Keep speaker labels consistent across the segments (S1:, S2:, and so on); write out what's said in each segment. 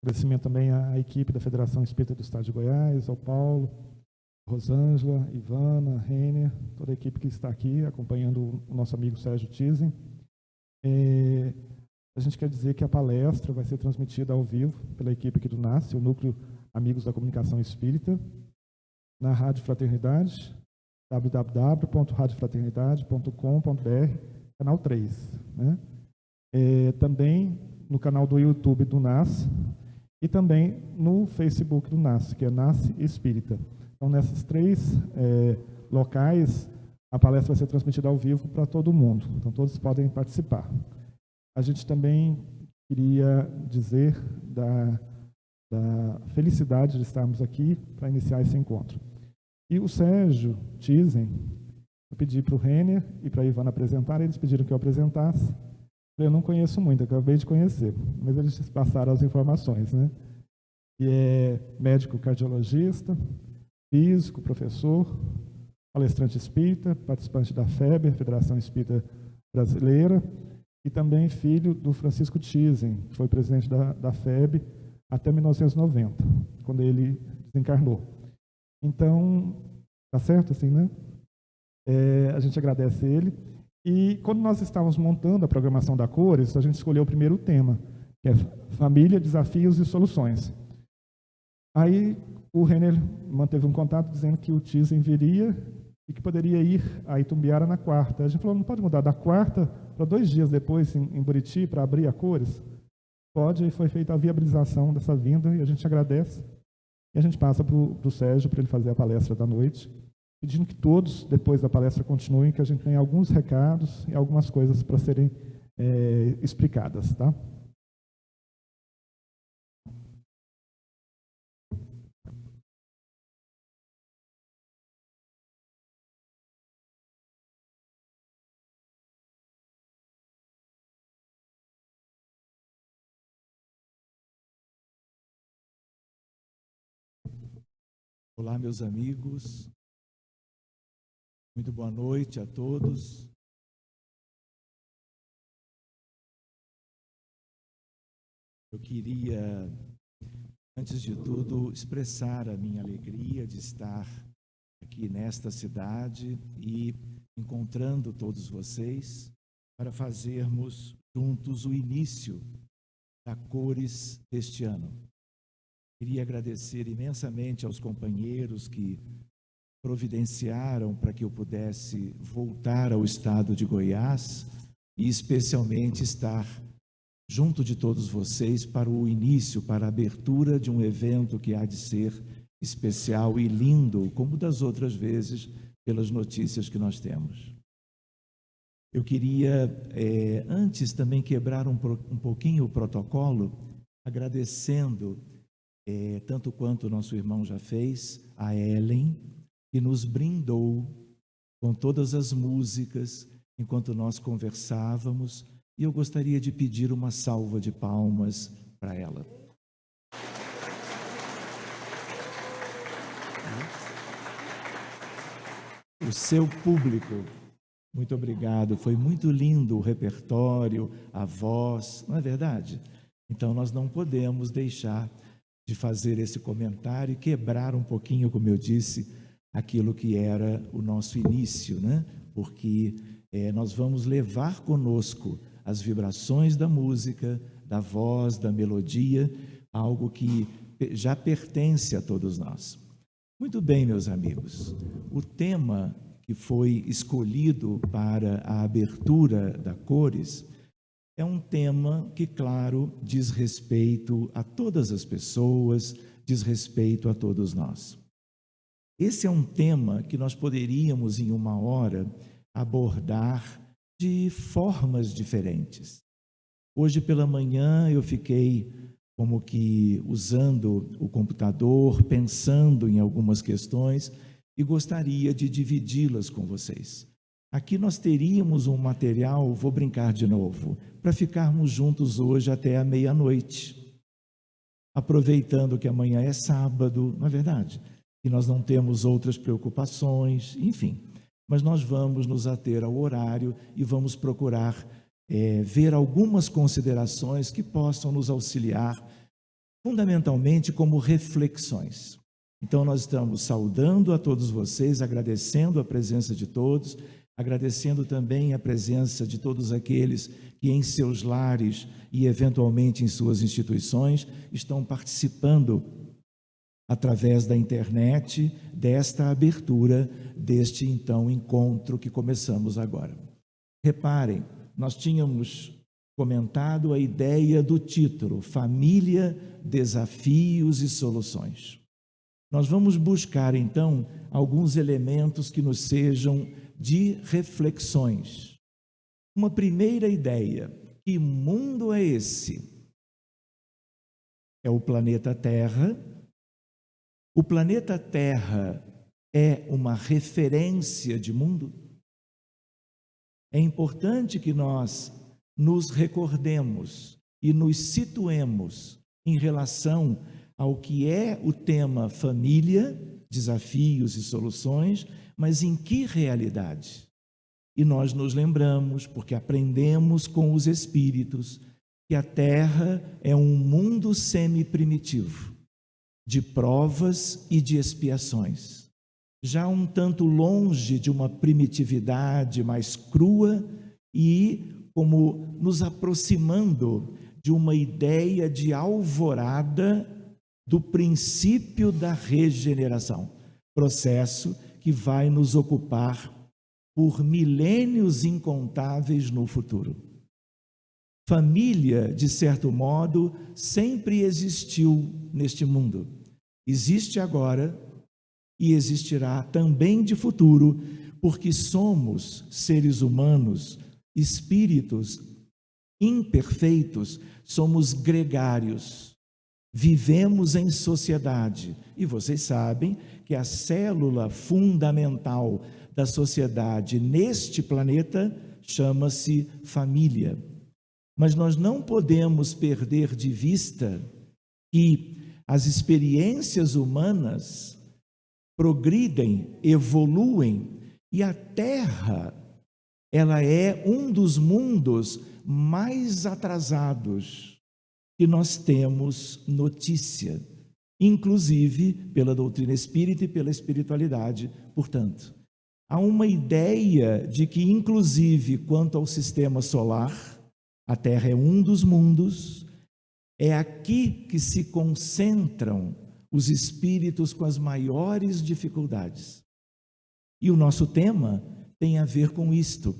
S1: Agradecimento também à equipe da Federação Espírita do Estado de Goiás, ao Paulo, Rosângela, Ivana, Renner, toda a equipe que está aqui acompanhando o nosso amigo Sérgio Thyssen. A gente quer dizer que a palestra vai ser transmitida ao vivo pela equipe aqui do NASCE, o Núcleo Amigos da Comunicação Espírita, na Rádio Fraternidade, www.radiofraternidade.com.br, canal 3. Né? Também no canal do YouTube do NASCE e também no Facebook do NASCE, que é NASCE Espírita. Então, nesses três locais, a palestra vai ser transmitida ao vivo para todo mundo. Então, todos podem participar. A gente também queria dizer da felicidade de estarmos aqui para iniciar esse encontro. E o Sérgio Thyssen, eu pedi para o Renner e para a Ivana apresentar, eles pediram que eu apresentasse. Eu não conheço muito, eu acabei de conhecer, mas eles passaram as informações, né? E é médico cardiologista, físico, professor, palestrante espírita, participante da FEB, Federação Espírita Brasileira, e também filho do Francisco Thyssen, que foi presidente da FEB até 1990, quando ele desencarnou. Então, tá certo assim, né? A gente agradece ele. E quando nós estávamos montando a programação da Cores, a gente escolheu o primeiro tema, que é Família, Desafios e Soluções. Aí o Renner manteve um contato dizendo que o Thyssen viria e que poderia ir a Itumbiara na quarta. A gente falou, não pode mudar da quarta para 2 dias depois em Buriti para abrir a Cores? Pode, e foi feita a viabilização dessa vinda e a gente agradece. E a gente passa para o Sérgio para ele fazer a palestra da noite, pedindo que todos, depois da palestra, continuem, que a gente tem alguns recados e algumas coisas para serem explicadas, tá?
S2: Olá, meus amigos. Muito boa noite a todos. Eu queria, antes de tudo, expressar a minha alegria de estar aqui nesta cidade e encontrando todos vocês para fazermos juntos o início da Cores deste ano. Queria agradecer imensamente aos companheiros que providenciaram para que eu pudesse voltar ao estado de Goiás e especialmente estar junto de todos vocês para o início, para a abertura de um evento que há de ser especial e lindo, como das outras vezes, pelas notícias que nós temos. Eu queria, antes também quebrar um pouquinho o protocolo, agradecendo tanto quanto o nosso irmão já fez, a Ellen, que nos brindou com todas as músicas enquanto nós conversávamos, e eu gostaria de pedir uma salva de palmas para ela. O seu público, muito obrigado, foi muito lindo o repertório, a voz, não é verdade? Então nós não podemos deixar de fazer esse comentário e quebrar um pouquinho, como eu disse, aquilo que era o nosso início, né? Porque nós vamos levar conosco as vibrações da música, da voz, da melodia, algo que já pertence a todos nós. Muito bem, meus amigos, o tema que foi escolhido para a abertura da Cores é um tema que, claro, diz respeito a todas as pessoas, diz respeito a todos nós. Esse é um tema que nós poderíamos, em uma hora, abordar de formas diferentes. Hoje pela manhã eu fiquei como que usando o computador, pensando em algumas questões e gostaria de dividi-las com vocês. Aqui nós teríamos um material, vou brincar de novo, para ficarmos juntos hoje até a meia-noite, aproveitando que amanhã é sábado, não é verdade? E nós não temos outras preocupações, enfim. Mas nós vamos nos ater ao horário e vamos procurar ver algumas considerações que possam nos auxiliar fundamentalmente como reflexões. Então, nós estamos saudando a todos vocês, agradecendo a presença de todos, agradecendo também a presença de todos aqueles que em seus lares e eventualmente em suas instituições estão participando através da internet desta abertura deste então encontro que começamos agora. Reparem, nós tínhamos comentado a ideia do título, Família, Desafios e Soluções. Nós vamos buscar então alguns elementos que nos sejam de reflexões. Uma primeira ideia: que mundo é esse? É o planeta Terra. O planeta Terra é uma referência de mundo? É importante que nós nos recordemos e nos situemos em relação ao que é o tema família, desafios e soluções, mas em que realidade? E nós nos lembramos, porque aprendemos com os espíritos, que a Terra é um mundo semi-primitivo, de provas e de expiações, já um tanto longe de uma primitividade mais crua e como nos aproximando de uma ideia de alvorada do princípio da regeneração, processo que vai nos ocupar por milênios incontáveis no futuro. Família, de certo modo, sempre existiu neste mundo. Existe agora e existirá também de futuro, porque somos seres humanos, espíritos imperfeitos, somos gregários, vivemos em sociedade. E vocês sabem que a célula fundamental da sociedade neste planeta chama-se família. Mas nós não podemos perder de vista que as experiências humanas progridem, evoluem, e a Terra, ela é um dos mundos mais atrasados que nós temos notícia, inclusive pela doutrina espírita e pela espiritualidade. Portanto, há uma ideia de que, inclusive, quanto ao sistema solar, a Terra é um dos mundos, é aqui que se concentram os espíritos com as maiores dificuldades. E o nosso tema tem a ver com isto,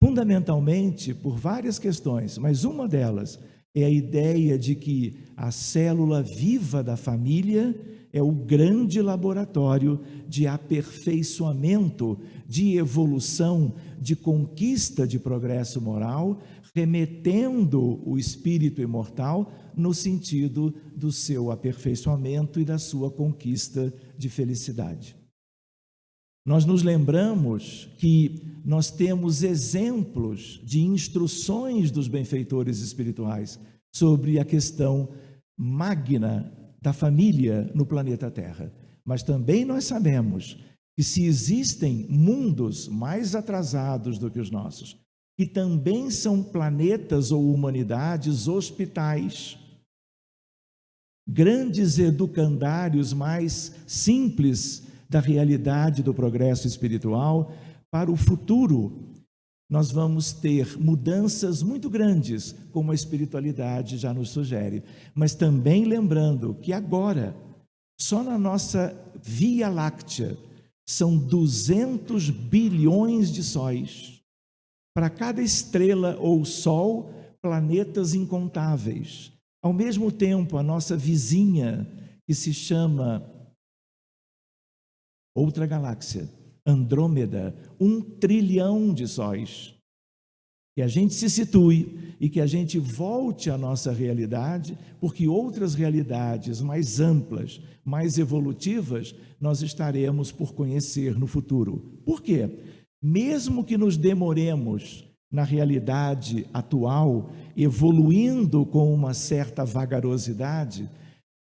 S2: fundamentalmente por várias questões, mas uma delas é a ideia de que a célula viva da família é o grande laboratório de aperfeiçoamento, de evolução, de conquista de progresso moral, remetendo o espírito imortal no sentido do seu aperfeiçoamento e da sua conquista de felicidade. Nós nos lembramos que nós temos exemplos de instruções dos benfeitores espirituais sobre a questão magna da família no planeta Terra. Mas também nós sabemos que se existem mundos mais atrasados do que os nossos, que também são planetas ou humanidades hospitais, grandes educandários mais simples da realidade do progresso espiritual, para o futuro nós vamos ter mudanças muito grandes, como a espiritualidade já nos sugere, mas também lembrando que agora, só na nossa Via Láctea, são 200 bilhões de sóis. Para cada estrela ou sol, planetas incontáveis. Ao mesmo tempo, a nossa vizinha, que se chama outra galáxia, Andrômeda, 1 trilhão de sóis. Que a gente se situe e que a gente volte à nossa realidade, porque outras realidades mais amplas, mais evolutivas, nós estaremos por conhecer no futuro. Por quê? Mesmo que nos demoremos na realidade atual, evoluindo com uma certa vagarosidade,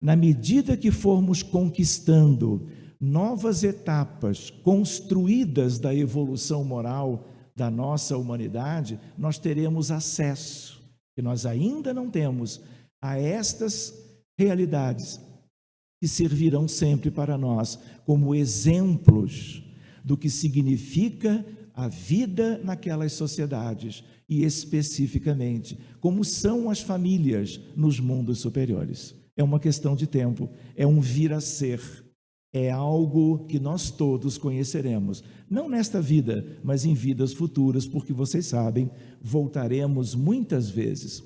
S2: na medida que formos conquistando novas etapas construídas da evolução moral da nossa humanidade, nós teremos acesso, que nós ainda não temos, a estas realidades que servirão sempre para nós como exemplos do que significa a vida naquelas sociedades e, especificamente, como são as famílias nos mundos superiores. É uma questão de tempo, é um vir a ser, é algo que nós todos conheceremos, não nesta vida, mas em vidas futuras, porque vocês sabem, voltaremos muitas vezes.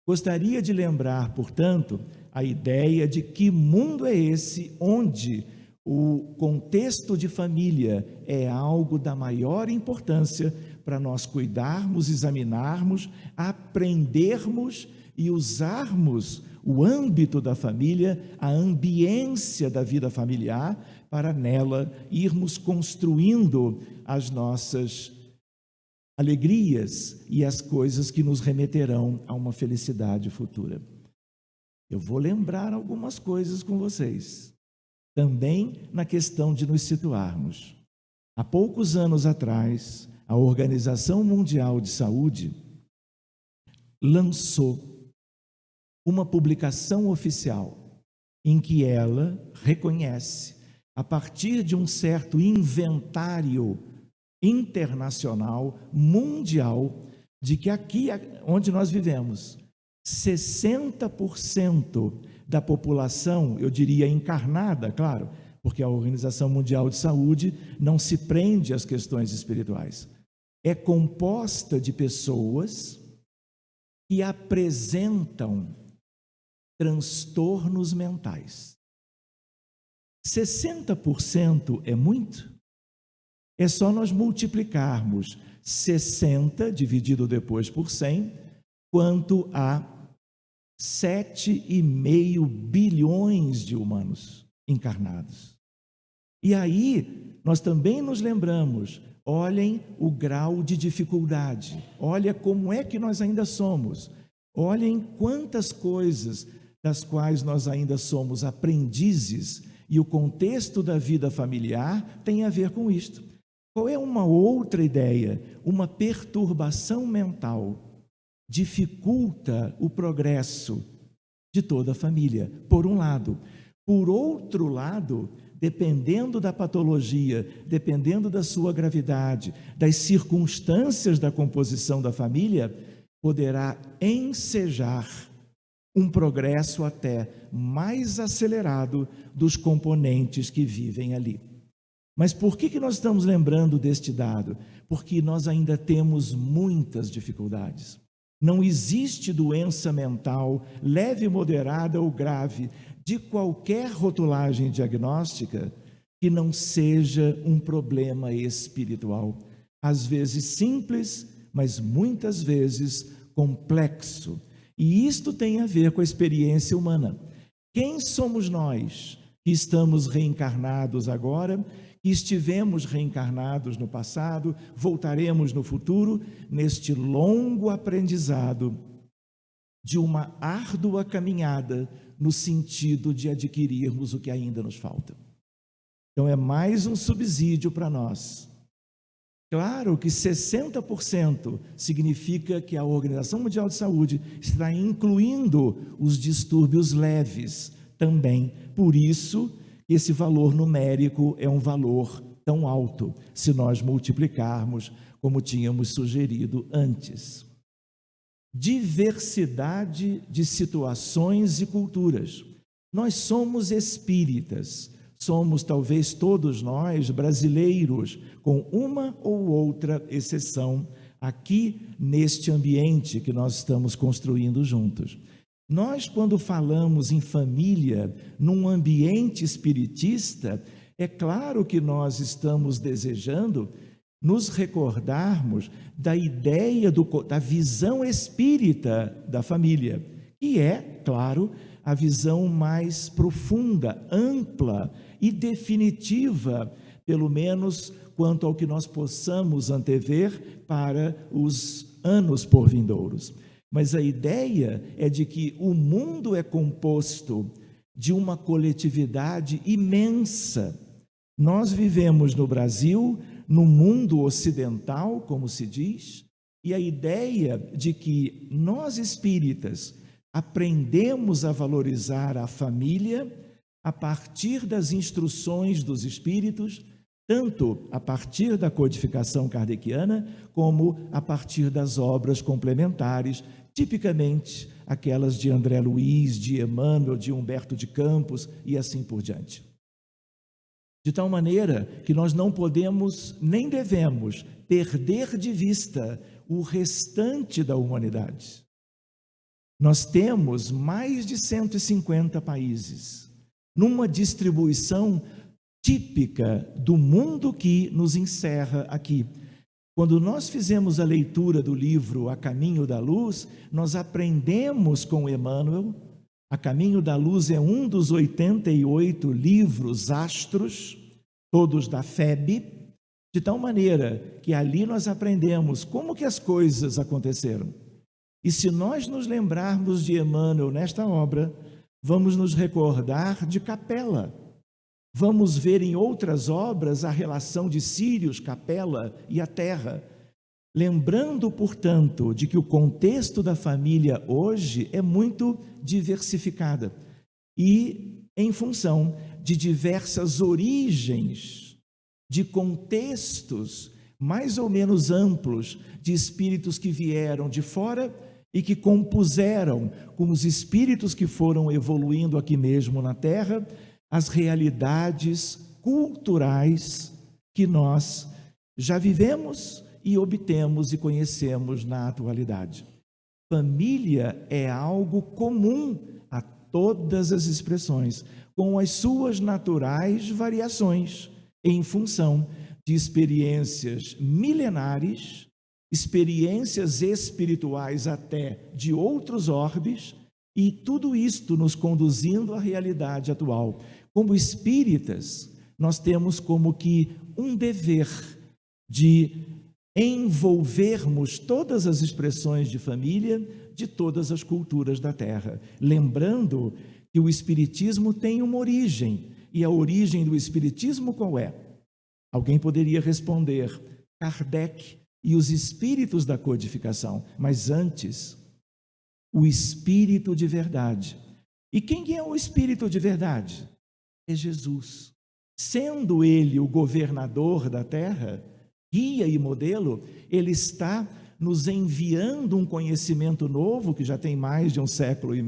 S2: Gostaria de lembrar, portanto, a ideia de que mundo é esse onde o contexto de família é algo da maior importância para nós cuidarmos, examinarmos, aprendermos e usarmos o âmbito da família, a ambiência da vida familiar, para nela irmos construindo as nossas alegrias e as coisas que nos remeterão a uma felicidade futura. Eu vou lembrar algumas coisas com vocês, também na questão de nos situarmos. Há poucos anos atrás, a Organização Mundial de Saúde lançou uma publicação oficial em que ela reconhece, a partir de um certo inventário internacional, mundial, de que aqui onde nós vivemos, 60% da população, eu diria encarnada, claro, porque a Organização Mundial de Saúde não se prende às questões espirituais, é composta de pessoas que apresentam transtornos mentais. 60% é muito? É só nós multiplicarmos 60 dividido depois por 100, quanto a 7,5 bilhões de humanos encarnados. E aí, nós também nos lembramos, olhem o grau de dificuldade, olha como é que nós ainda somos, olhem quantas coisas das quais nós ainda somos aprendizes, e o contexto da vida familiar tem a ver com isto. Qual é uma outra ideia? Uma perturbação mental dificulta o progresso de toda a família, por um lado. Por outro lado, dependendo da patologia, dependendo da sua gravidade, das circunstâncias da composição da família, poderá ensejar um progresso até mais acelerado dos componentes que vivem ali. Mas por que nós estamos lembrando deste dado? Porque nós ainda temos muitas dificuldades. Não existe doença mental, leve, moderada ou grave, de qualquer rotulagem diagnóstica, que não seja um problema espiritual. Às vezes simples, mas muitas vezes complexo. E isto tem a ver com a experiência humana. Quem somos nós que estamos reencarnados agora, que estivemos reencarnados no passado, voltaremos no futuro, neste longo aprendizado de uma árdua caminhada no sentido de adquirirmos o que ainda nos falta. Então é mais um subsídio para nós. Claro que 60% significa que a Organização Mundial de Saúde está incluindo os distúrbios leves também. Por isso, esse valor numérico é um valor tão alto, se nós multiplicarmos, como tínhamos sugerido antes. Diversidade de situações e culturas. Nós somos espíritas. Somos, talvez todos nós, brasileiros, com uma ou outra exceção, aqui neste ambiente que nós estamos construindo juntos. Nós, quando falamos em família, num ambiente espiritista, é claro que nós estamos desejando nos recordarmos da ideia, da visão espírita da família, que é, claro, a visão mais profunda, ampla e definitiva, pelo menos quanto ao que nós possamos antever para os anos por vindouros. Mas a ideia é de que o mundo é composto de uma coletividade imensa. Nós vivemos no Brasil, no mundo ocidental, como se diz, e a ideia de que nós espíritas aprendemos a valorizar a família a partir das instruções dos espíritos, tanto a partir da codificação kardeciana, como a partir das obras complementares, tipicamente aquelas de André Luiz, de Emmanuel, de Humberto de Campos e assim por diante. De tal maneira que nós não podemos nem devemos perder de vista o restante da humanidade. Nós temos mais de 150 países, numa distribuição típica do mundo que nos encerra aqui. Quando nós fizemos a leitura do livro A Caminho da Luz, nós aprendemos com Emmanuel. A Caminho da Luz é um dos 88 livros astros, todos da FEB, de tal maneira que ali nós aprendemos como que as coisas aconteceram. E se nós nos lembrarmos de Emmanuel nesta obra, vamos nos recordar de Capela. Vamos ver em outras obras a relação de Sírios, Capela e a Terra. Lembrando, portanto, de que o contexto da família hoje é muito diversificada e em função de diversas origens, de contextos mais ou menos amplos, de espíritos que vieram de fora e que compuseram com os espíritos que foram evoluindo aqui mesmo na Terra, as realidades culturais que nós já vivemos e obtemos e conhecemos na atualidade. Família é algo comum a todas as expressões, com as suas naturais variações, em função de experiências milenares, experiências espirituais até de outros orbes, e tudo isto nos conduzindo à realidade atual. Como espíritas, nós temos como que um dever de envolvermos todas as expressões de família de todas as culturas da Terra. Lembrando que o Espiritismo tem uma origem, e a origem do Espiritismo qual é? Alguém poderia responder, Kardec e os espíritos da codificação, mas antes, o Espírito de verdade. E quem é o Espírito de verdade? É Jesus. Sendo Ele o governador da Terra, guia e modelo, Ele está nos enviando um conhecimento novo, que já tem mais de 1,5 séculos,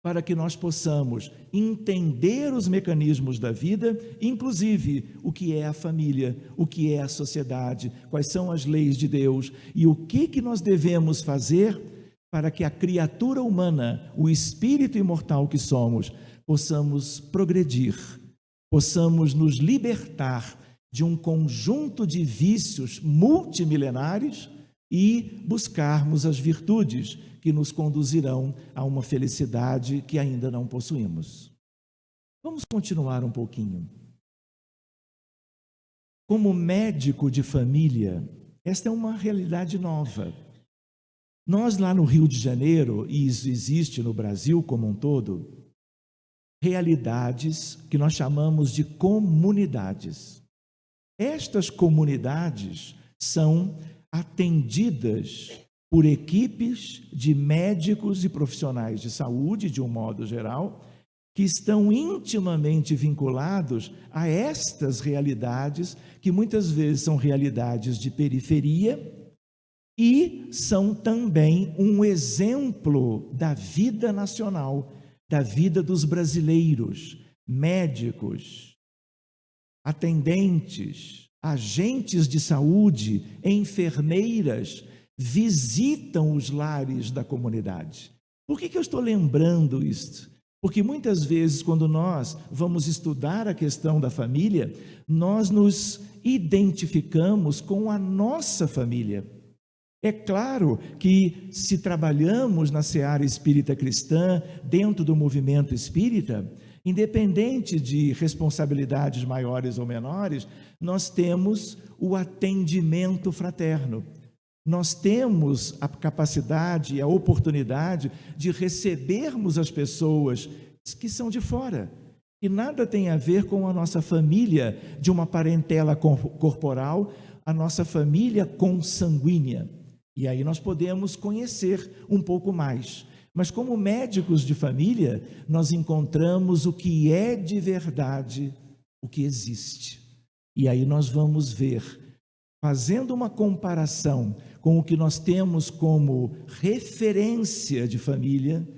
S2: para que nós possamos entender os mecanismos da vida, inclusive o que é a família, o que é a sociedade, quais são as leis de Deus e o que nós devemos fazer para que a criatura humana, o espírito imortal que somos, possamos progredir, possamos nos libertar de um conjunto de vícios multimilenares e buscarmos as virtudes que nos conduzirão a uma felicidade que ainda não possuímos. Vamos continuar um pouquinho. Como médico de família, esta é uma realidade nova. Nós lá no Rio de Janeiro, e isso existe no Brasil como um todo, realidades que nós chamamos de comunidades. Estas comunidades são atendidas por equipes de médicos e profissionais de saúde, de um modo geral, que estão intimamente vinculados a estas realidades, que muitas vezes são realidades de periferia e são também um exemplo da vida nacional, da vida dos brasileiros, médicos, atendentes, agentes de saúde, enfermeiras, visitam os lares da comunidade. Por que eu estou lembrando isto? Porque muitas vezes, quando nós vamos estudar a questão da família, nós nos identificamos com a nossa família. É claro que, se trabalhamos na seara espírita cristã, dentro do movimento espírita, independente de responsabilidades maiores ou menores, nós temos o atendimento fraterno. Nós temos a capacidade e a oportunidade de recebermos as pessoas que são de fora, e nada tem a ver com a nossa família de uma parentela corporal, a nossa família consanguínea. E aí nós podemos conhecer um pouco mais. Mas como médicos de família, nós encontramos o que é de verdade, o que existe. E aí nós vamos ver, fazendo uma comparação com o que nós temos como referência de família,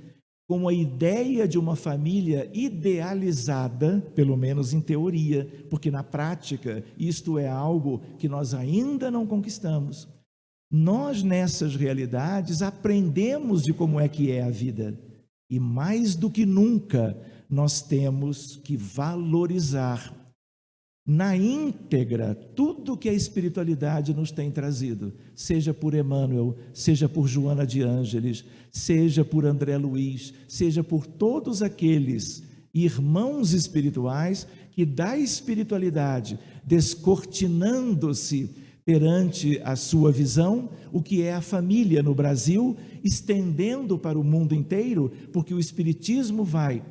S2: como a ideia de uma família idealizada, pelo menos em teoria, porque na prática isto é algo que nós ainda não conquistamos. Nós, nessas realidades, aprendemos de como é que é a vida. E mais do que nunca, nós temos que valorizar na íntegra tudo que a espiritualidade nos tem trazido, seja por Emmanuel, seja por Joana de Ângeles, seja por André Luiz, seja por todos aqueles irmãos espirituais que da espiritualidade, descortinando-se perante a sua visão, o que é a família no Brasil, estendendo para o mundo inteiro, porque o Espiritismo vai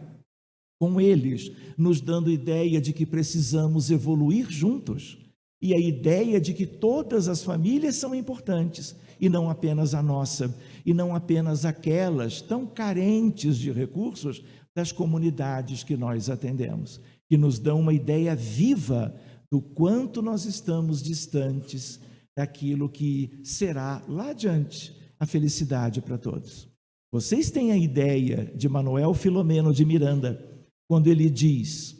S2: com eles, nos dando ideia de que precisamos evoluir juntos, e a ideia de que todas as famílias são importantes, e não apenas a nossa, e não apenas aquelas tão carentes de recursos das comunidades que nós atendemos, que nos dão uma ideia viva do quanto nós estamos distantes daquilo que será lá adiante a felicidade para todos. Vocês têm a ideia de Manuel Filomeno de Miranda, quando ele diz,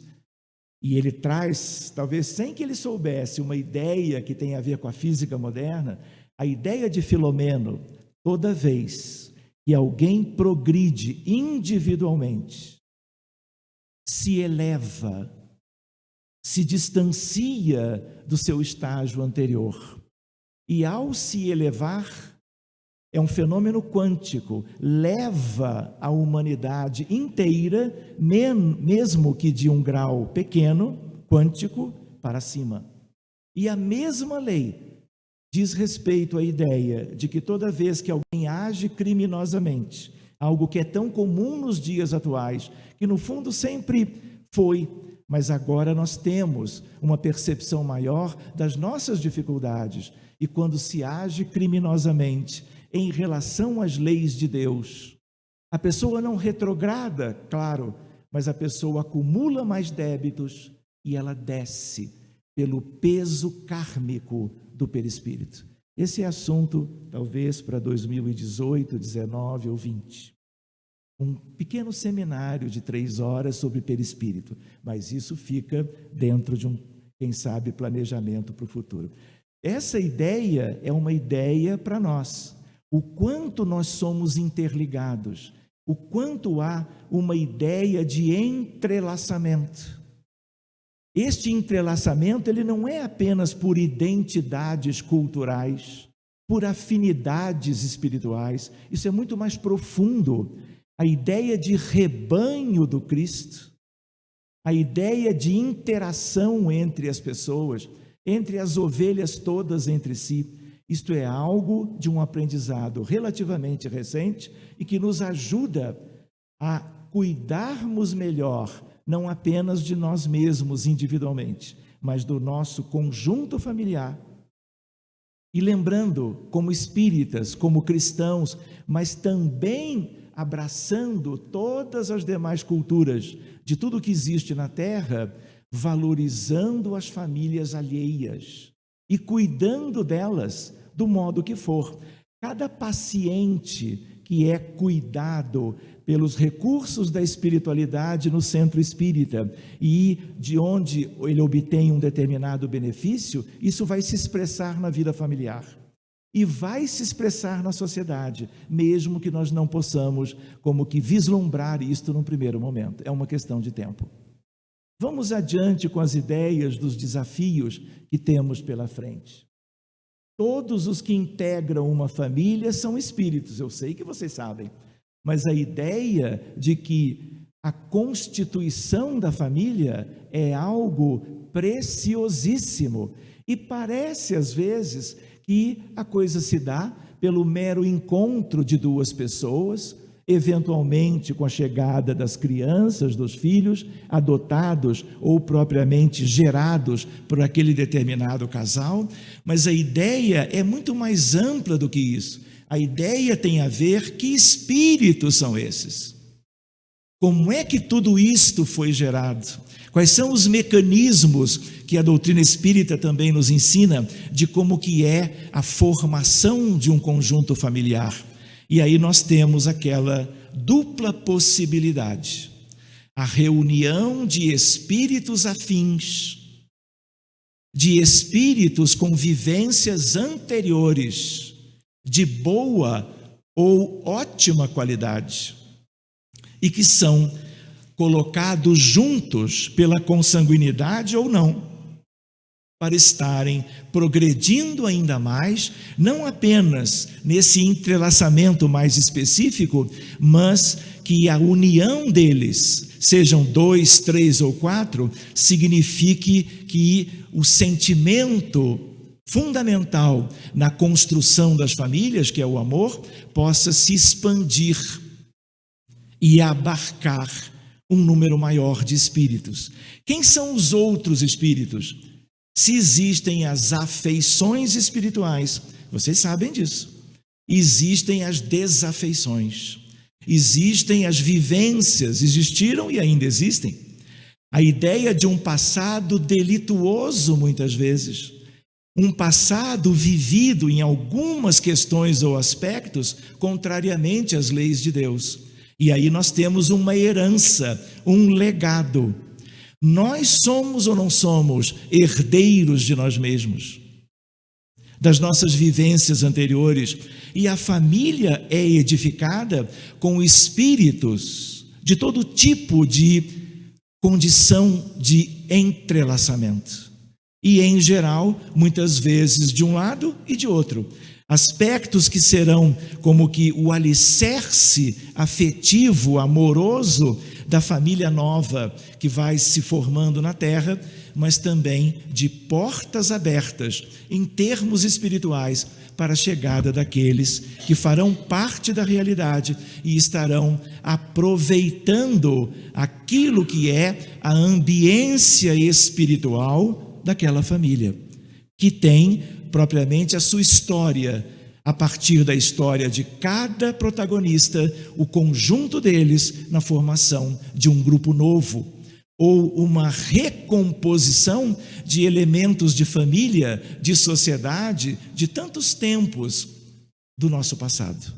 S2: e ele traz, talvez sem que ele soubesse, uma ideia que tem a ver com a física moderna, a ideia de Filomeno, toda vez que alguém progride individualmente, se eleva, se distancia do seu estágio anterior, e ao se elevar, é um fenômeno quântico, leva a humanidade inteira, mesmo que de um grau pequeno, quântico, para cima. E a mesma lei diz respeito à ideia de que toda vez que alguém age criminosamente, algo que é tão comum nos dias atuais, que no fundo sempre foi, mas agora nós temos uma percepção maior das nossas dificuldades, e quando se age criminosamente, em relação às leis de Deus, a pessoa não retrograda, claro, mas a pessoa acumula mais débitos e ela desce pelo peso kármico do perispírito. Esse é assunto, talvez, para 2018, 19 ou 20. Um pequeno seminário de 3 horas sobre perispírito, mas isso fica dentro de quem sabe, planejamento para o futuro. Essa ideia é uma ideia para nós. O quanto nós somos interligados, o quanto há uma ideia de entrelaçamento. Este entrelaçamento, ele não é apenas por identidades culturais, por afinidades espirituais, isso é muito mais profundo. A ideia de rebanho do Cristo, a ideia de interação entre as pessoas, entre as ovelhas todas entre si, isto é algo de um aprendizado relativamente recente e que nos ajuda a cuidarmos melhor, não apenas de nós mesmos individualmente, mas do nosso conjunto familiar. E lembrando, como espíritas, como cristãos, mas também abraçando todas as demais culturas de tudo que existe na Terra, valorizando as famílias alheias e cuidando delas do modo que for. Cada paciente que é cuidado pelos recursos da espiritualidade no centro espírita e de onde ele obtém um determinado benefício, isso vai se expressar na vida familiar e vai se expressar na sociedade, mesmo que nós não possamos como que vislumbrar isto num primeiro momento. É uma questão de tempo. Vamos adiante com as ideias dos desafios que temos pela frente. Todos os que integram uma família são espíritos, eu sei que vocês sabem, mas a ideia de que a constituição da família é algo preciosíssimo e parece às vezes que a coisa se dá pelo mero encontro de duas pessoas, eventualmente com a chegada das crianças, dos filhos, adotados ou propriamente gerados por aquele determinado casal, mas a ideia é muito mais ampla do que isso. A ideia tem a ver que espíritos são esses. Como é que tudo isto foi gerado? Quais são os mecanismos que a doutrina espírita também nos ensina de como que é a formação de um conjunto familiar? E aí nós temos aquela dupla possibilidade. A reunião de espíritos afins, de espíritos com vivências anteriores, de boa ou ótima qualidade, e que são colocados juntos pela consanguinidade ou não, para estarem progredindo ainda mais, não apenas nesse entrelaçamento mais específico, mas que a união deles, sejam 2, 3 ou 4, signifique que o sentimento fundamental na construção das famílias, que é o amor, possa se expandir e abarcar um número maior de espíritos. Quem são os outros espíritos? Se existem as afeições espirituais, vocês sabem disso. Existem as desafeições. Existem as vivências, existiram e ainda existem. A ideia de um passado delituoso, muitas vezes. Um passado vivido em algumas questões ou aspectos contrariamente às leis de Deus. E aí nós temos uma herança, um legado. Nós somos ou não somos herdeiros de nós mesmos, das nossas vivências anteriores, e a família é edificada com espíritos de todo tipo de condição de entrelaçamento. E, em geral, muitas vezes de um lado e de outro. Aspectos que serão como que o alicerce afetivo, amoroso da família nova que vai se formando na terra, mas também de portas abertas em termos espirituais para a chegada daqueles que farão parte da realidade e estarão aproveitando aquilo que é a ambiência espiritual daquela família, que tem propriamente a sua história, a partir da história de cada protagonista, o conjunto deles na formação de um grupo novo, ou uma recomposição de elementos de família, de sociedade, de tantos tempos do nosso passado.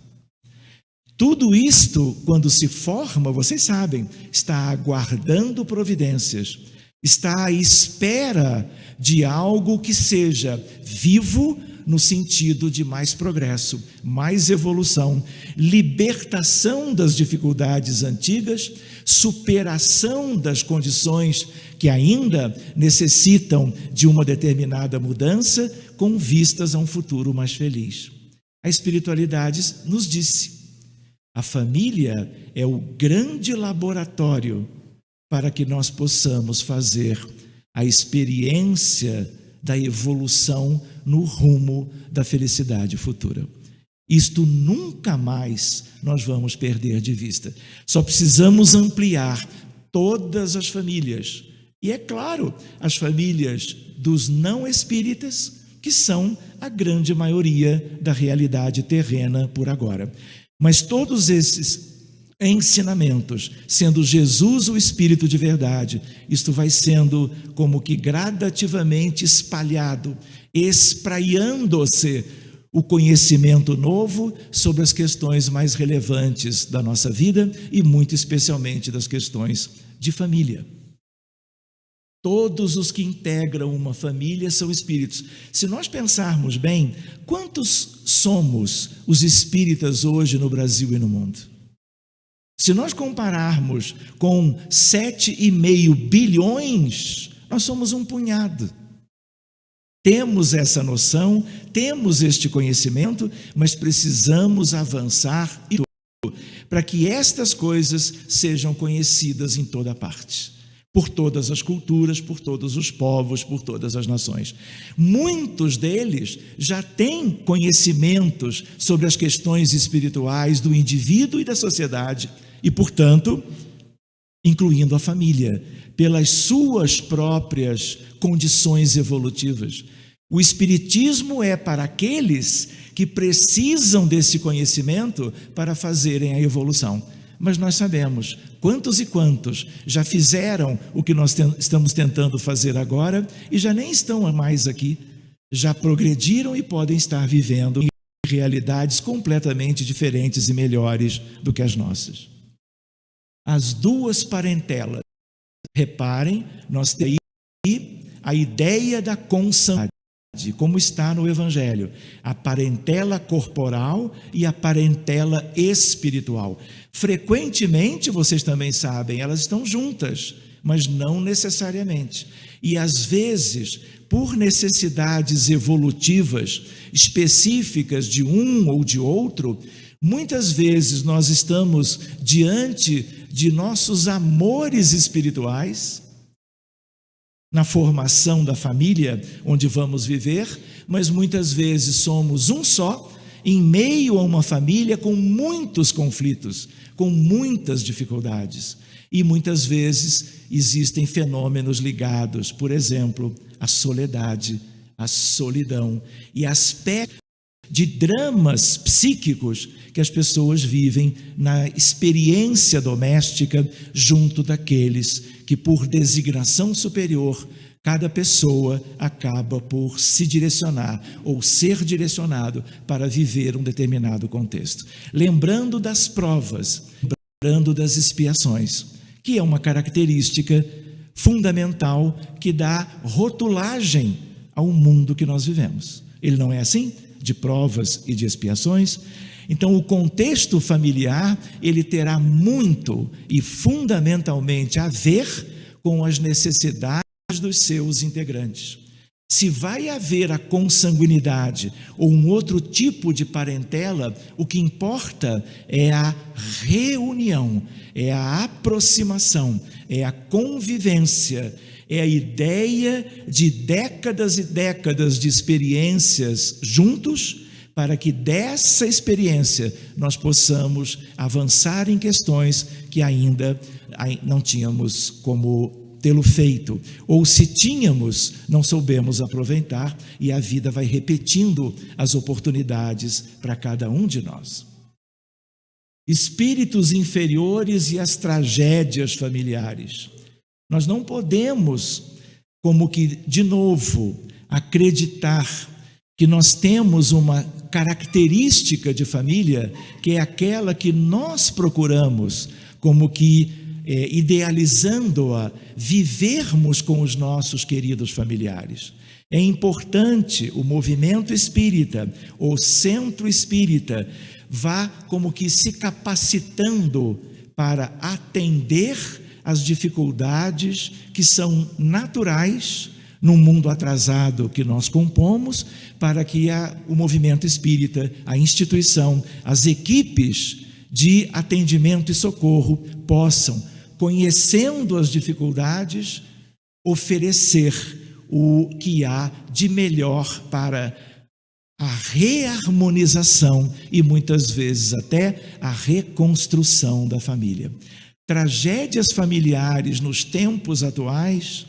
S2: Tudo isto, quando se forma, vocês sabem, está aguardando providências, está à espera de algo que seja vivo no sentido de mais progresso, mais evolução, libertação das dificuldades antigas, superação das condições que ainda necessitam de uma determinada mudança, com vistas a um futuro mais feliz. A espiritualidade nos disse: a família é o grande laboratório para que nós possamos fazer a experiência da evolução no rumo da felicidade futura. Isto nunca mais nós vamos perder de vista. Só precisamos ampliar todas as famílias. E é claro, as famílias dos não espíritas, que são a grande maioria da realidade terrena por agora. Mas todos esses ensinamentos, sendo Jesus o Espírito de verdade, isto vai sendo como que gradativamente espalhado, espraiando-se o conhecimento novo sobre as questões mais relevantes da nossa vida e muito especialmente das questões de família. Todos os que integram uma família são espíritos. Se nós pensarmos bem, quantos somos os espíritas hoje no Brasil e no mundo? Se nós compararmos com 7,5 bilhões, nós somos um punhado. Temos essa noção, temos este conhecimento, mas precisamos avançar para que estas coisas sejam conhecidas em toda parte, por todas as culturas, por todos os povos, por todas as nações. Muitos deles já têm conhecimentos sobre as questões espirituais do indivíduo e da sociedade e, portanto, incluindo a família, pelas suas próprias condições evolutivas. O Espiritismo é para aqueles que precisam desse conhecimento para fazerem a evolução. Mas nós sabemos quantos e quantos já fizeram o que nós estamos tentando fazer agora e já nem estão mais aqui, já progrediram e podem estar vivendo em realidades completamente diferentes e melhores do que as nossas. As duas parentelas, reparem, nós temos aí a ideia da consanguinidade, como está no Evangelho, a parentela corporal e a parentela espiritual. Frequentemente, vocês também sabem, elas estão juntas, mas não necessariamente. E às vezes, por necessidades evolutivas específicas de um ou de outro, muitas vezes nós estamos diante de nossos amores espirituais, na formação da família onde vamos viver, mas muitas vezes somos um só, em meio a uma família com muitos conflitos, com muitas dificuldades. E muitas vezes existem fenômenos ligados, por exemplo, à soledade, à solidão e aspectos de dramas psíquicos que as pessoas vivem na experiência doméstica junto daqueles que, por designação superior, cada pessoa acaba por se direcionar ou ser direcionado para viver um determinado contexto. Lembrando das provas, lembrando das expiações, que é uma característica fundamental que dá rotulagem ao mundo que nós vivemos. Ele não é assim? De provas e de expiações? Então, o contexto familiar, ele terá muito e fundamentalmente a ver com as necessidades dos seus integrantes. Se vai haver a consanguinidade ou um outro tipo de parentela, o que importa é a reunião, é a aproximação, é a convivência, é a ideia de décadas e décadas de experiências juntos, para que dessa experiência nós possamos avançar em questões que ainda não tínhamos como tê-lo feito, ou se tínhamos, não soubemos aproveitar, e a vida vai repetindo as oportunidades para cada um de nós. Espíritos inferiores e as tragédias familiares. Nós não podemos, como que, de novo, acreditar que nós temos uma característica de família que é aquela que nós procuramos, como que idealizando-a, vivermos com os nossos queridos familiares. É importante o movimento espírita, o centro espírita, vá como que se capacitando para atender às dificuldades que são naturais num mundo atrasado que nós compomos, para que o movimento espírita, a instituição, as equipes de atendimento e socorro possam, conhecendo as dificuldades, oferecer o que há de melhor para a reharmonização e muitas vezes até a reconstrução da família. Tragédias familiares nos tempos atuais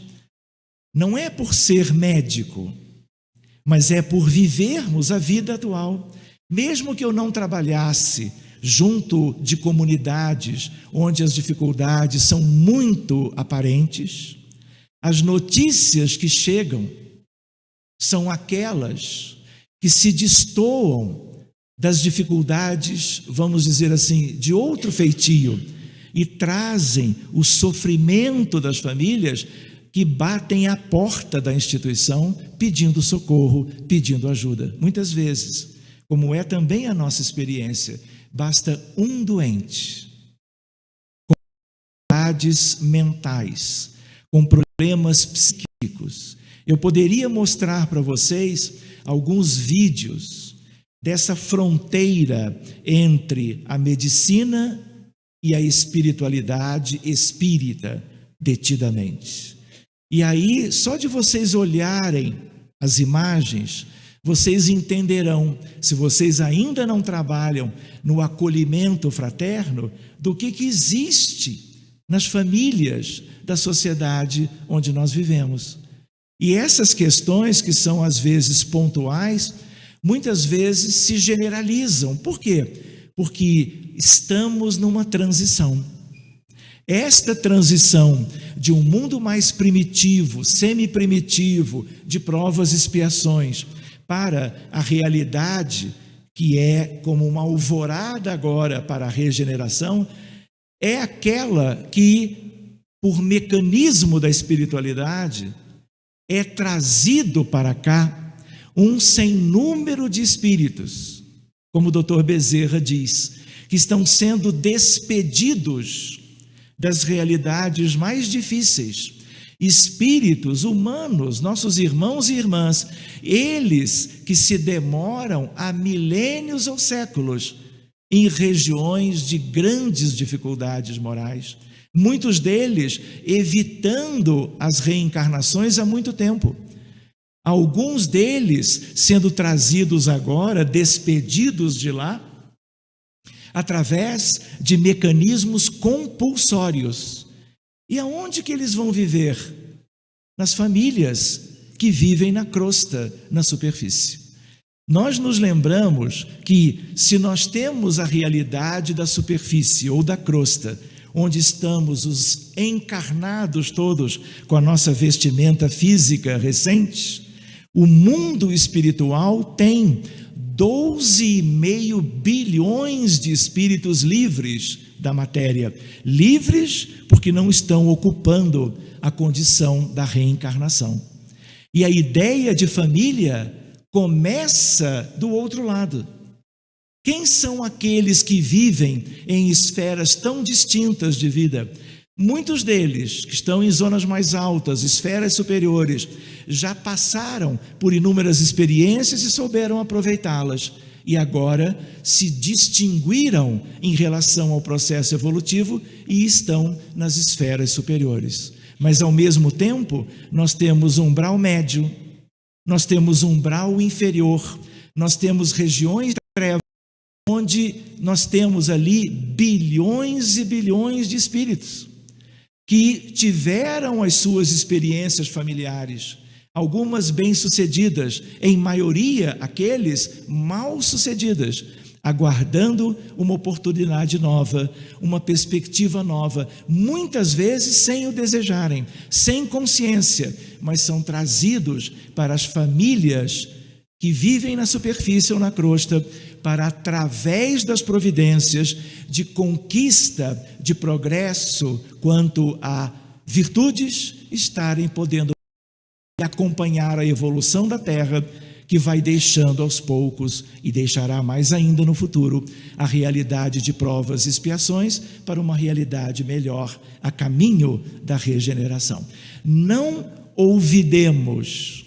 S2: não é por ser médico, mas é por vivermos a vida atual. Mesmo que eu não trabalhasse junto de comunidades onde as dificuldades são muito aparentes, as notícias que chegam são aquelas que se destoam das dificuldades, vamos dizer assim, de outro feitio, e trazem o sofrimento das famílias que batem à porta da instituição pedindo socorro, pedindo ajuda. Muitas vezes, como é também a nossa experiência, basta um doente com dificuldades mentais, com problemas psíquicos. Eu poderia mostrar para vocês alguns vídeos dessa fronteira entre a medicina e a espiritualidade espírita, detidamente. E aí, só de vocês olharem as imagens, vocês entenderão, se vocês ainda não trabalham no acolhimento fraterno, do que existe nas famílias da sociedade onde nós vivemos. E essas questões, que são às vezes pontuais, muitas vezes se generalizam. Por quê? Porque estamos numa transição. Esta transição de um mundo mais primitivo, semi-primitivo, de provas e expiações, para a realidade que é como uma alvorada agora para a regeneração, é aquela que, por mecanismo da espiritualidade, é trazido para cá um sem número de espíritos, como o Dr. Bezerra diz, que estão sendo despedidos das realidades mais difíceis. Espíritos humanos, nossos irmãos e irmãs, eles que se demoram há milênios ou séculos em regiões de grandes dificuldades morais, muitos deles evitando as reencarnações há muito tempo. Alguns deles sendo trazidos agora, despedidos de lá, através de mecanismos compulsórios. E aonde que eles vão viver? Nas famílias que vivem na crosta, na superfície. Nós nos lembramos que, se nós temos a realidade da superfície ou da crosta, onde estamos os encarnados todos com a nossa vestimenta física recente, o mundo espiritual tem 12,5 bilhões de espíritos livres da matéria. Livres porque não estão ocupando a condição da reencarnação. E a ideia de família começa do outro lado. Quem são aqueles que vivem em esferas tão distintas de vida? Muitos deles, que estão em zonas mais altas, esferas superiores, já passaram por inúmeras experiências e souberam aproveitá-las. E agora se distinguiram em relação ao processo evolutivo e estão nas esferas superiores. Mas, ao mesmo tempo, nós temos um umbral médio, nós temos um umbral inferior, nós temos regiões da treva, onde nós temos ali bilhões e bilhões de espíritos que tiveram as suas experiências familiares, algumas bem-sucedidas, em maioria aqueles mal-sucedidas, aguardando uma oportunidade nova, uma perspectiva nova, muitas vezes sem o desejarem, sem consciência, mas são trazidos para as famílias que vivem na superfície ou na crosta, para, através das providências de conquista, de progresso quanto a virtudes, estarem podendo acompanhar a evolução da Terra, que vai deixando aos poucos, e deixará mais ainda no futuro, a realidade de provas e expiações para uma realidade melhor, a caminho da regeneração. Não olvidemos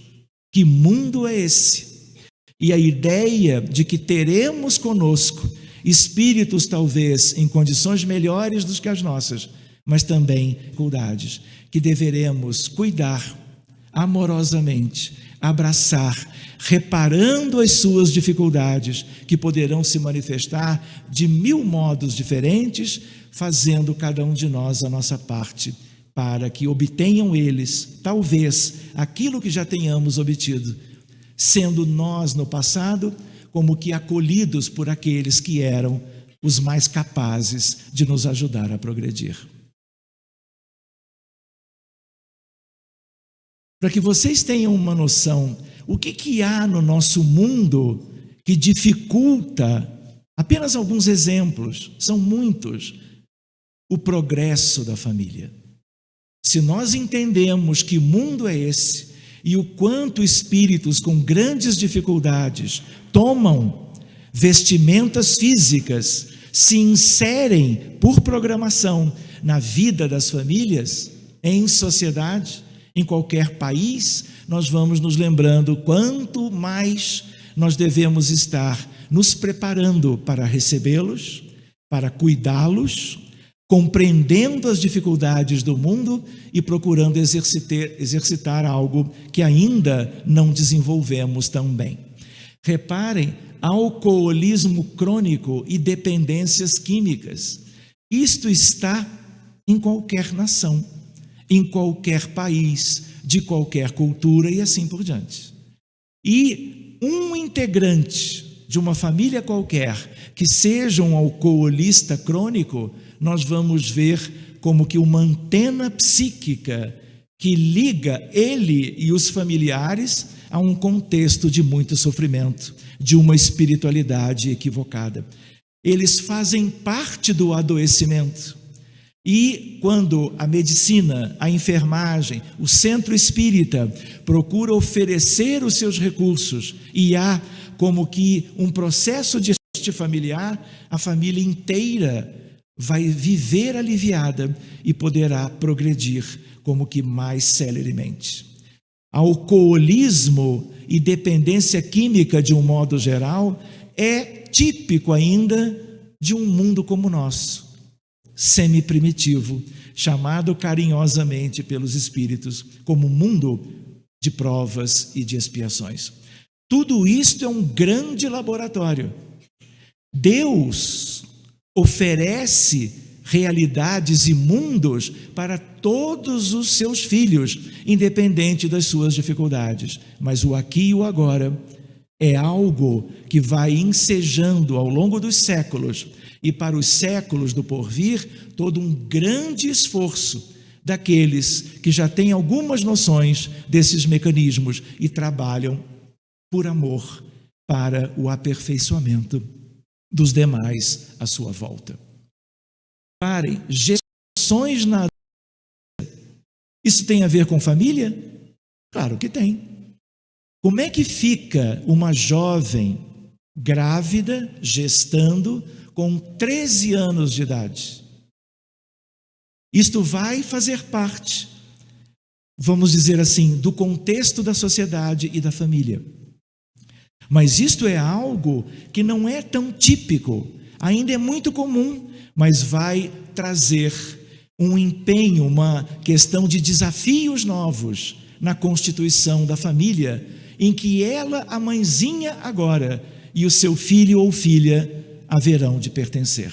S2: que mundo é esse. E a ideia de que teremos conosco espíritos talvez em condições melhores do que as nossas, mas também dificuldades, que deveremos cuidar amorosamente, abraçar, reparando as suas dificuldades, que poderão se manifestar de 1000 modos diferentes, fazendo cada um de nós a nossa parte, para que obtenham eles, talvez, aquilo que já tenhamos obtido, sendo nós no passado como que acolhidos por aqueles que eram os mais capazes de nos ajudar a progredir. Para que vocês tenham uma noção, o que há no nosso mundo que dificulta, apenas alguns exemplos, são muitos, o progresso da família. Se nós entendemos que mundo é esse, e o quanto espíritos com grandes dificuldades tomam vestimentas físicas, se inserem por programação na vida das famílias, em sociedade, em qualquer país, nós vamos nos lembrando quanto mais nós devemos estar nos preparando para recebê-los, para cuidá-los, compreendendo as dificuldades do mundo e procurando exercitar algo que ainda não desenvolvemos tão bem. Reparem, alcoolismo crônico e dependências químicas. Isto está em qualquer nação, em qualquer país, de qualquer cultura e assim por diante. E um integrante de uma família qualquer que seja um alcoolista crônico, nós vamos ver como que uma antena psíquica que liga ele e os familiares a um contexto de muito sofrimento, de uma espiritualidade equivocada. Eles fazem parte do adoecimento. E quando a medicina, a enfermagem, o centro espírita procura oferecer os seus recursos e há como que um processo de ajuste familiar, a família inteira vai viver aliviada e poderá progredir como que mais celeremente. Alcoolismo e dependência química, de um modo geral, é típico ainda de um mundo como o nosso, semi-primitivo, chamado carinhosamente pelos espíritos como mundo de provas e de expiações. Tudo isto é um grande laboratório. Deus oferece realidades e mundos para todos os seus filhos, independente das suas dificuldades. Mas o aqui e o agora é algo que vai ensejando ao longo dos séculos, e para os séculos do porvir, todo um grande esforço daqueles que já têm algumas noções desses mecanismos e trabalham por amor para o aperfeiçoamento dos demais à sua volta. Parem, gerações na adolescência. Isso tem a ver com família? Claro que tem. Como é que fica uma jovem grávida, gestando, com 13 anos de idade? Isto vai fazer parte, vamos dizer assim, do contexto da sociedade e da família. Mas isto é algo que não é tão típico, ainda é muito comum, mas vai trazer um empenho, uma questão de desafios novos na constituição da família, em que ela, a mãezinha agora, e o seu filho ou filha haverão de pertencer.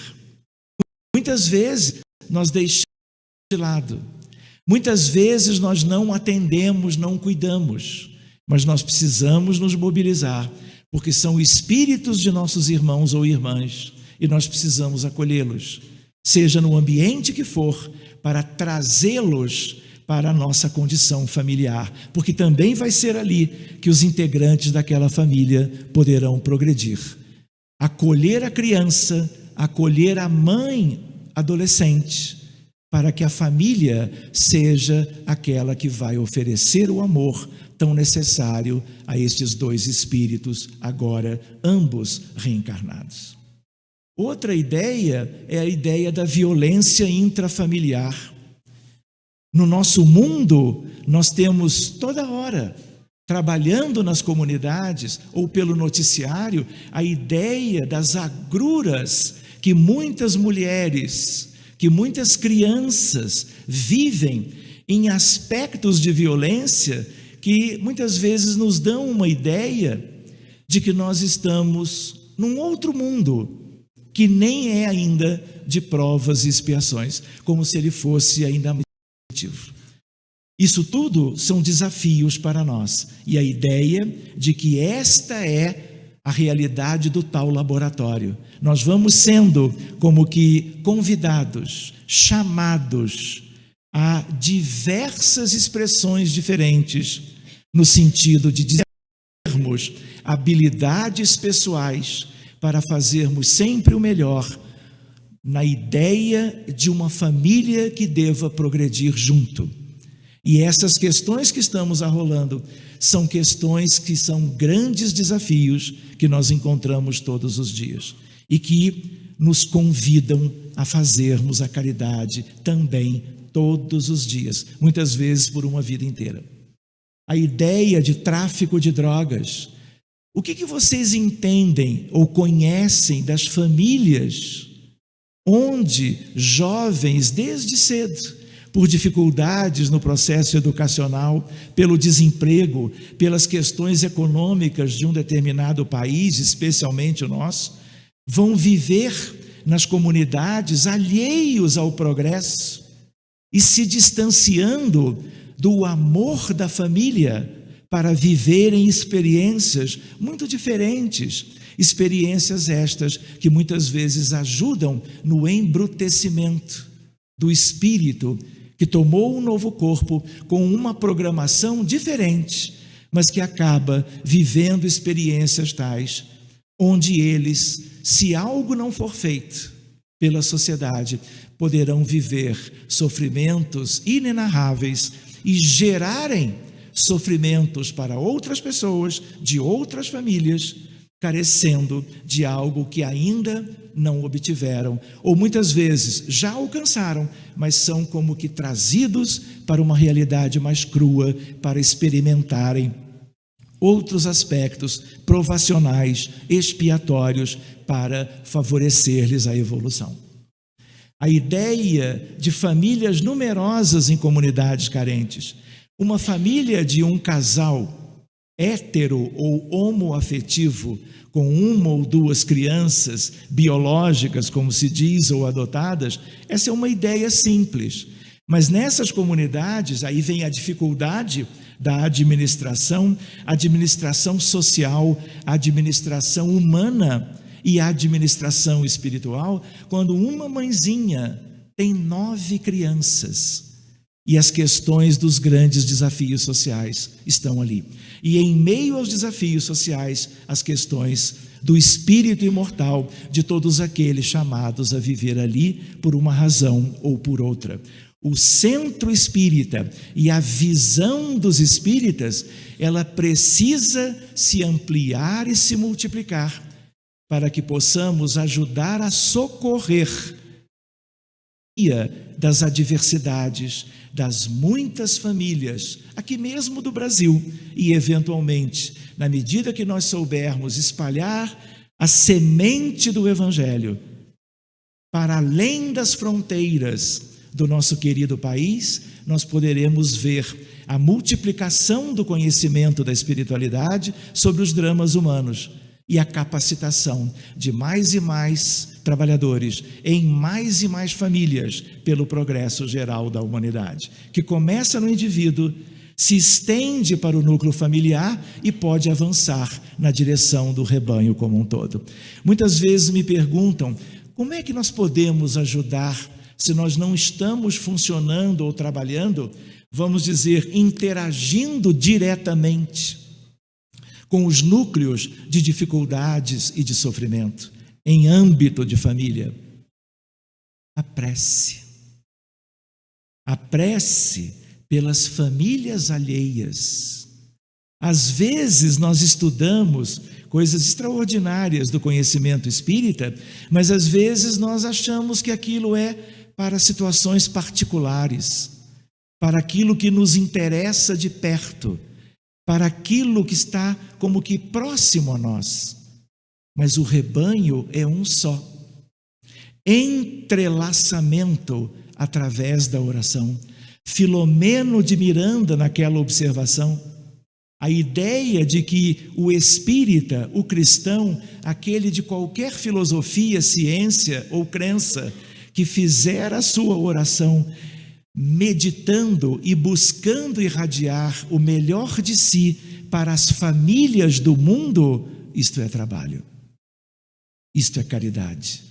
S2: Muitas vezes nós deixamos de lado, muitas vezes nós não atendemos, não cuidamos, mas nós precisamos nos mobilizar, porque são espíritos de nossos irmãos ou irmãs, e nós precisamos acolhê-los, seja no ambiente que for, para trazê-los para a nossa condição familiar, porque também vai ser ali que os integrantes daquela família poderão progredir. Acolher a criança, acolher a mãe adolescente, para que a família seja aquela que vai oferecer o amor tão necessário a estes dois espíritos, agora ambos reencarnados. Outra ideia é a ideia da violência intrafamiliar. No nosso mundo, nós temos toda hora, trabalhando nas comunidades ou pelo noticiário, a ideia das agruras que muitas mulheres, que muitas crianças vivem em aspectos de violência que muitas vezes nos dão uma ideia de que nós estamos num outro mundo, que nem é ainda de provas e expiações, como se ele fosse ainda positivo. Isso tudo são desafios para nós, e a ideia de que esta é a realidade do tal laboratório. Nós vamos sendo como que convidados, chamados a diversas expressões diferentes, no sentido de desenvolvermos habilidades pessoais para fazermos sempre o melhor, na ideia de uma família que deva progredir junto. E essas questões que estamos arrolando são questões que são grandes desafios que nós encontramos todos os dias e que nos convidam a fazermos a caridade também todos os dias, muitas vezes por uma vida inteira. A ideia de tráfico de drogas. O que vocês entendem ou conhecem das famílias onde jovens, desde cedo, por dificuldades no processo educacional, pelo desemprego, pelas questões econômicas de um determinado país, especialmente o nosso, vão viver nas comunidades alheios ao progresso e se distanciando do amor da família para viverem experiências muito diferentes, experiências estas que muitas vezes ajudam no embrutecimento do espírito que tomou um novo corpo com uma programação diferente, mas que acaba vivendo experiências tais, onde eles, se algo não for feito pela sociedade, poderão viver sofrimentos inenarráveis e gerarem sofrimentos para outras pessoas, de outras famílias, carecendo de algo que ainda não obtiveram, ou muitas vezes já alcançaram, mas são como que trazidos para uma realidade mais crua, para experimentarem outros aspectos provacionais, expiatórios, para favorecer-lhes a evolução. A ideia de famílias numerosas em comunidades carentes, uma família de um casal hétero ou homoafetivo, com uma ou duas crianças biológicas, como se diz, ou adotadas, essa é uma ideia simples. Mas nessas comunidades, aí vem a dificuldade da administração social, administração humana e administração espiritual, quando uma mãezinha tem 9 crianças e as questões dos grandes desafios sociais estão ali. E em meio aos desafios sociais, as questões do espírito imortal de todos aqueles chamados a viver ali por uma razão ou por outra. O centro espírita e a visão dos espíritas, ela precisa se ampliar e se multiplicar para que possamos ajudar a socorrer das adversidades das muitas famílias, aqui mesmo do Brasil, e eventualmente, na medida que nós soubermos espalhar a semente do Evangelho para além das fronteiras do nosso querido país, nós poderemos ver a multiplicação do conhecimento da espiritualidade sobre os dramas humanos e a capacitação de mais e mais trabalhadores em mais e mais famílias pelo progresso geral da humanidade, que começa no indivíduo, se estende para o núcleo familiar e pode avançar na direção do rebanho como um todo. Muitas vezes me perguntam, como é que nós podemos ajudar se nós não estamos funcionando ou trabalhando, vamos dizer, interagindo diretamente com os núcleos de dificuldades e de sofrimento, em âmbito de família? A prece. A prece pelas famílias alheias. Às vezes nós estudamos coisas extraordinárias do conhecimento espírita, mas às vezes nós achamos que aquilo é para situações particulares, para aquilo que nos interessa de perto, para aquilo que está como que próximo a nós. Mas o rebanho é um só. Entrelaçamento através da oração. Filomeno de Miranda, naquela observação, a ideia de que o espírita, o cristão, aquele de qualquer filosofia, ciência ou crença, que fizer a sua oração meditando e buscando irradiar o melhor de si para as famílias do mundo, isto é trabalho, isto é caridade,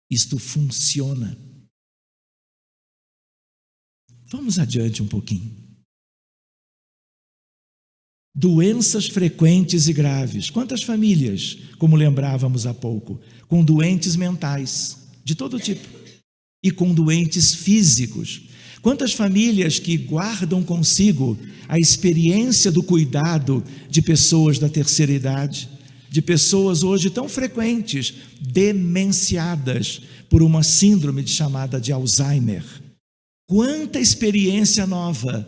S2: isto funciona. Vamos adiante um pouquinho. Doenças frequentes e graves. Quantas famílias, como lembrávamos há pouco, com doentes mentais, de todo tipo, e com doentes físicos. Quantas famílias que guardam consigo a experiência do cuidado de pessoas da terceira idade, de pessoas hoje tão frequentes, demenciadas por uma síndrome chamada de Alzheimer. Quanta experiência nova,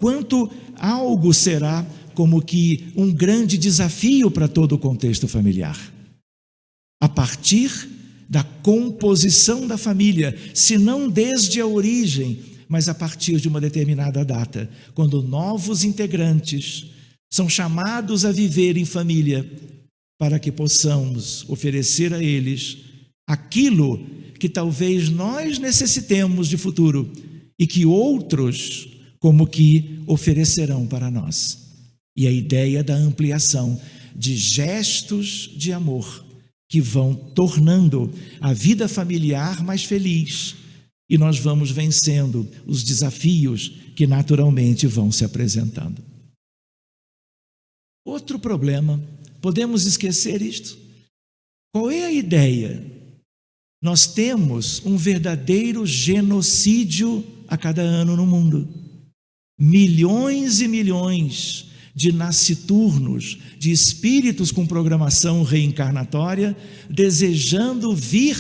S2: quanto algo será como que um grande desafio para todo o contexto familiar. A partir da composição da família, se não desde a origem, mas a partir de uma determinada data, quando novos integrantes são chamados a viver em família, para que possamos oferecer a eles aquilo que talvez nós necessitemos de futuro e que outros como que oferecerão para nós. E a ideia da ampliação de gestos de amor que vão tornando a vida familiar mais feliz, e nós vamos vencendo os desafios que naturalmente vão se apresentando. Outro problema, podemos esquecer isto? Qual é a ideia? Nós temos um verdadeiro genocídio a cada ano no mundo. Milhões e milhões de nasciturnos, de espíritos com programação reencarnatória, desejando vir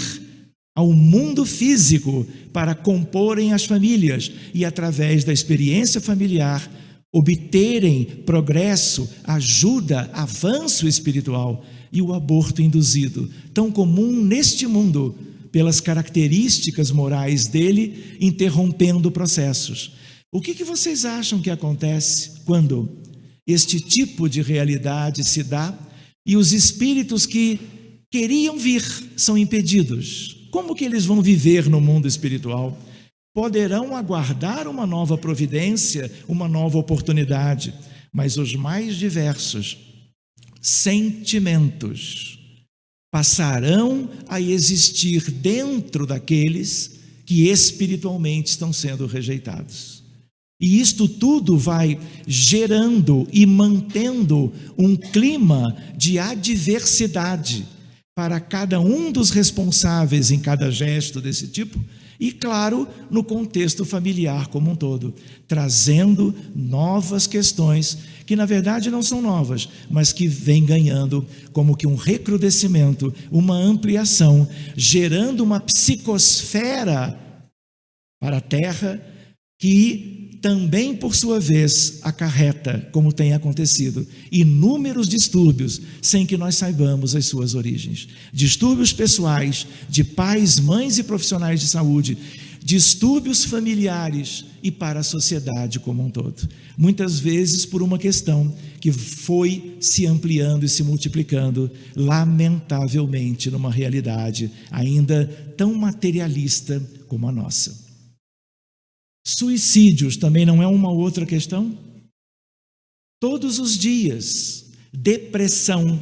S2: ao mundo físico para comporem as famílias e, através da experiência familiar, obterem progresso, ajuda, avanço espiritual. E o aborto induzido, tão comum neste mundo, pelas características morais dele, interrompendo processos. O que vocês acham que acontece quando este tipo de realidade se dá e os espíritos que queriam vir são impedidos? Como que eles vão viver no mundo espiritual? Poderão aguardar uma nova providência, uma nova oportunidade, mas os mais diversos sentimentos passarão a existir dentro daqueles que espiritualmente estão sendo rejeitados. E isto tudo vai gerando e mantendo um clima de adversidade para cada um dos responsáveis em cada gesto desse tipo, e, claro, no contexto familiar como um todo, trazendo novas questões que, na verdade, não são novas, mas que vêm ganhando como que um recrudescimento, uma ampliação, gerando uma psicosfera para a Terra que também, por sua vez, acarreta, como tem acontecido, inúmeros distúrbios sem que nós saibamos as suas origens. Distúrbios pessoais, de pais, mães e profissionais de saúde, distúrbios familiares e para a sociedade como um todo. Muitas vezes por uma questão que foi se ampliando e se multiplicando, lamentavelmente, numa realidade ainda tão materialista como a nossa. Suicídios também não é uma outra questão? Todos os dias, depressão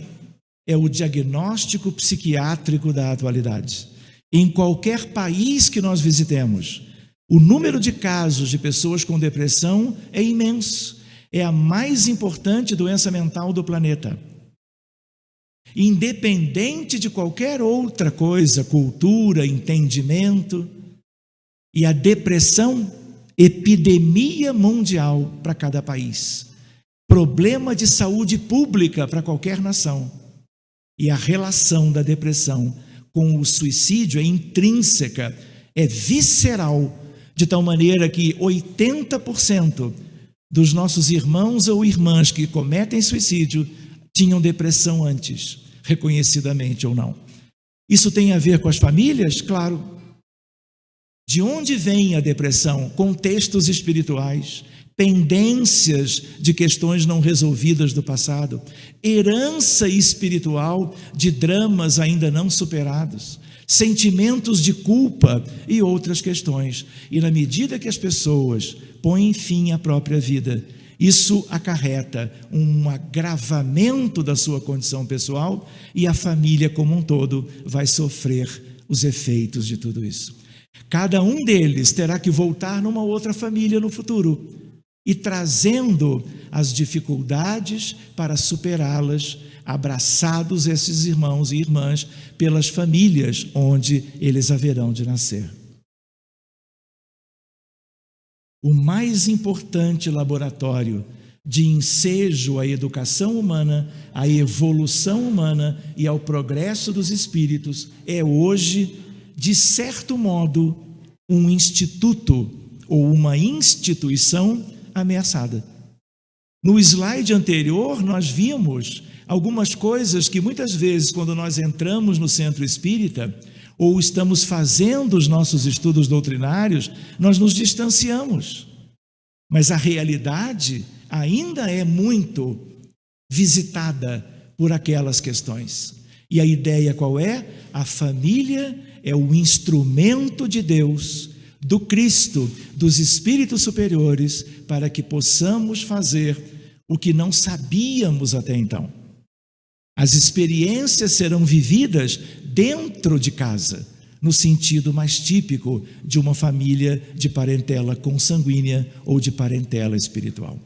S2: é o diagnóstico psiquiátrico da atualidade. Em qualquer país que nós visitemos, o número de casos de pessoas com depressão é imenso. É a mais importante doença mental do planeta. Independente de qualquer outra coisa, cultura, entendimento, e a depressão, epidemia mundial para cada país, problema de saúde pública para qualquer nação. E a relação da depressão com o suicídio é intrínseca, é visceral, de tal maneira que 80% dos nossos irmãos ou irmãs que cometem suicídio tinham depressão antes, reconhecidamente ou não. Isso tem a ver com as famílias? Claro. De onde vem a depressão? Contextos espirituais, pendências de questões não resolvidas do passado, herança espiritual de dramas ainda não superados, sentimentos de culpa e outras questões. E na medida que as pessoas põem fim à própria vida, isso acarreta um agravamento da sua condição pessoal e a família como um todo vai sofrer os efeitos de tudo isso. Cada um deles terá que voltar numa outra família no futuro e trazendo as dificuldades para superá-las, abraçados esses irmãos e irmãs pelas famílias onde eles haverão de nascer. O mais importante laboratório de ensejo à educação humana, à evolução humana e ao progresso dos espíritos é hoje, de certo modo, um instituto ou uma instituição ameaçada. No slide anterior, nós vimos algumas coisas que muitas vezes, quando nós entramos no centro espírita, ou estamos fazendo os nossos estudos doutrinários, nós nos distanciamos. Mas a realidade ainda é muito visitada por aquelas questões. E a ideia qual é? A família é o instrumento de Deus do Cristo, dos espíritos superiores, para que possamos fazer o que não sabíamos até então. As experiências serão vividas dentro de casa, no sentido mais típico de uma família de parentela consanguínea ou de parentela espiritual.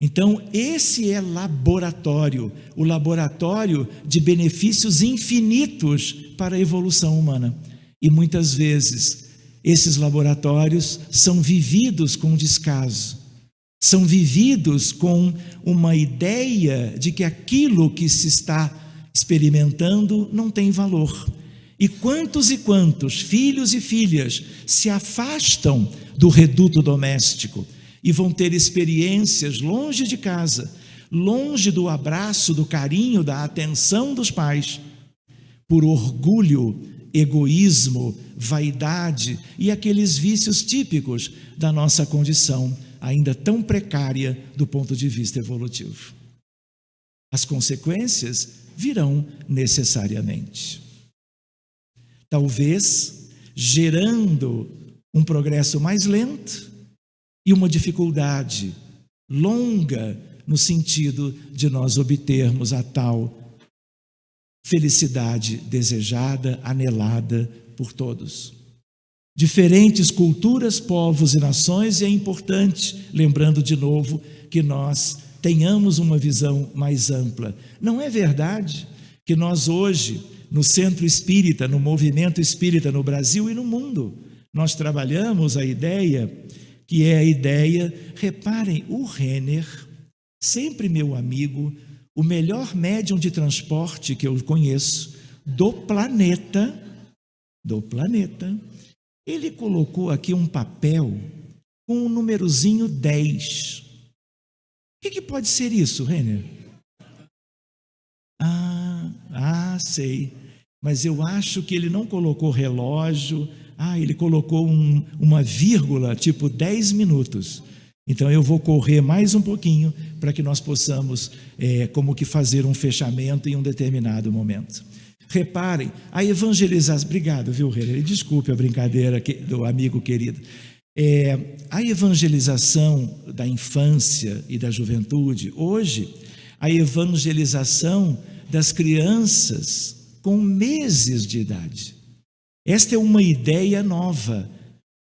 S2: Então, esse é laboratório, o laboratório de benefícios infinitos para a evolução humana. E muitas vezes, esses laboratórios são vividos com descaso, são vividos com uma ideia de que aquilo que se está experimentando não tem valor. E quantos filhos e filhas se afastam do reduto doméstico e vão ter experiências longe de casa, longe do abraço, do carinho, da atenção dos pais, por orgulho, egoísmo, vaidade e aqueles vícios típicos da nossa condição, ainda tão precária do ponto de vista evolutivo. As consequências virão necessariamente. Talvez gerando um progresso mais lento e uma dificuldade longa no sentido de nós obtermos a tal felicidade desejada, anelada por todos. Diferentes culturas, povos e nações, e é importante, lembrando de novo, que nós tenhamos uma visão mais ampla. Não é verdade que nós hoje, no Centro Espírita, no movimento espírita no Brasil e no mundo, nós trabalhamos a ideia, que é a ideia, reparem, o Renner, sempre meu amigo, o melhor médium de transporte que eu conheço, do planeta, ele colocou aqui um papel com o númerozinho 10. O que pode ser isso, Renner? Sei. Mas eu acho que ele não colocou relógio. Ele colocou uma vírgula, tipo 10 minutos. Então eu vou correr mais um pouquinho para que nós possamos como que fazer um fechamento em um determinado momento. Reparem, a evangelização... Obrigado, viu, Renner? Desculpe a brincadeira do amigo querido. A evangelização da infância e da juventude, hoje, a evangelização das crianças com meses de idade. Esta é uma ideia nova.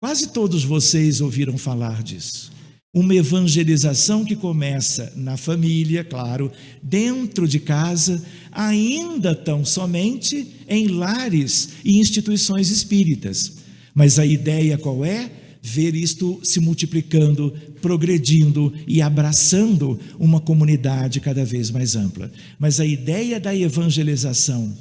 S2: Quase todos vocês ouviram falar disso. Uma evangelização que começa na família, claro, dentro de casa, ainda tão somente em lares e instituições espíritas. Mas a ideia qual é? Ver isto se multiplicando, progredindo e abraçando uma comunidade cada vez mais ampla. Mas a ideia da evangelização,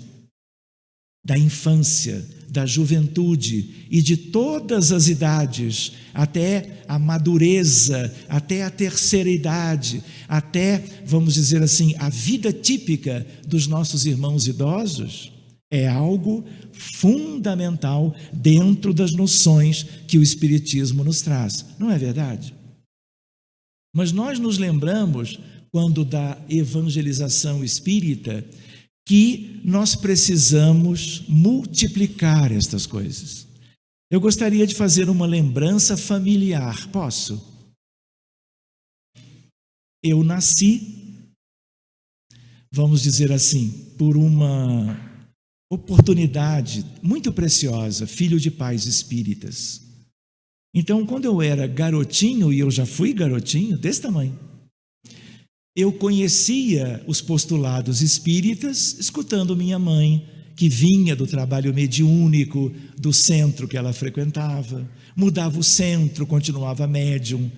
S2: da infância, da juventude e de todas as idades, até a madureza, até a terceira idade, até, vamos dizer assim, a vida típica dos nossos irmãos idosos, é algo fundamental dentro das noções que o Espiritismo nos traz. Não é verdade? Mas nós nos lembramos, quando da evangelização espírita, que nós precisamos multiplicar estas coisas. Eu gostaria de fazer uma lembrança familiar. Posso? Eu nasci, vamos dizer assim, por uma oportunidade muito preciosa, filho de pais espíritas. Então, quando eu era garotinho, e eu já fui garotinho, desse tamanho, eu conhecia os postulados espíritas, escutando minha mãe, que vinha do trabalho mediúnico, do centro que ela frequentava, mudava o centro, continuava médium.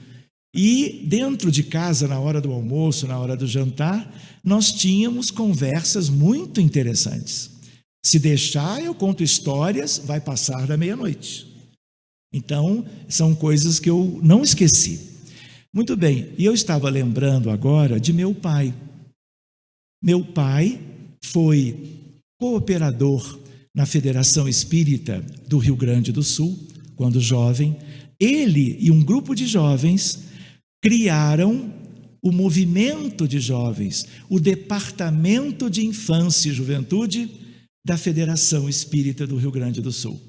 S2: E dentro de casa, na hora do almoço, na hora do jantar, nós tínhamos conversas muito interessantes. Se deixar, eu conto histórias, vai passar da meia-noite. Então, são coisas que eu não esqueci. Muito bem, e eu estava lembrando agora de meu pai. Meu pai foi cooperador na Federação Espírita do Rio Grande do Sul, quando jovem. Ele e um grupo de jovens criaram o movimento de jovens, o Departamento de Infância e Juventude da Federação Espírita do Rio Grande do Sul.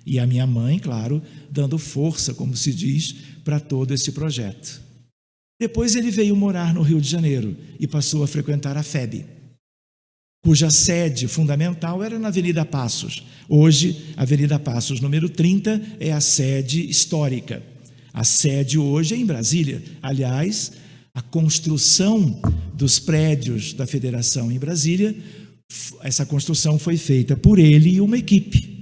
S2: E a minha mãe, claro, dando força, como se diz, para todo esse projeto. Depois ele veio morar no Rio de Janeiro e passou a frequentar a FEB, cuja sede fundamental era na Avenida Passos. Hoje, a Avenida Passos, número 30, é a sede histórica. A sede hoje é em Brasília. Aliás, a construção dos prédios da Federação em Brasília, essa construção foi feita por ele e uma equipe,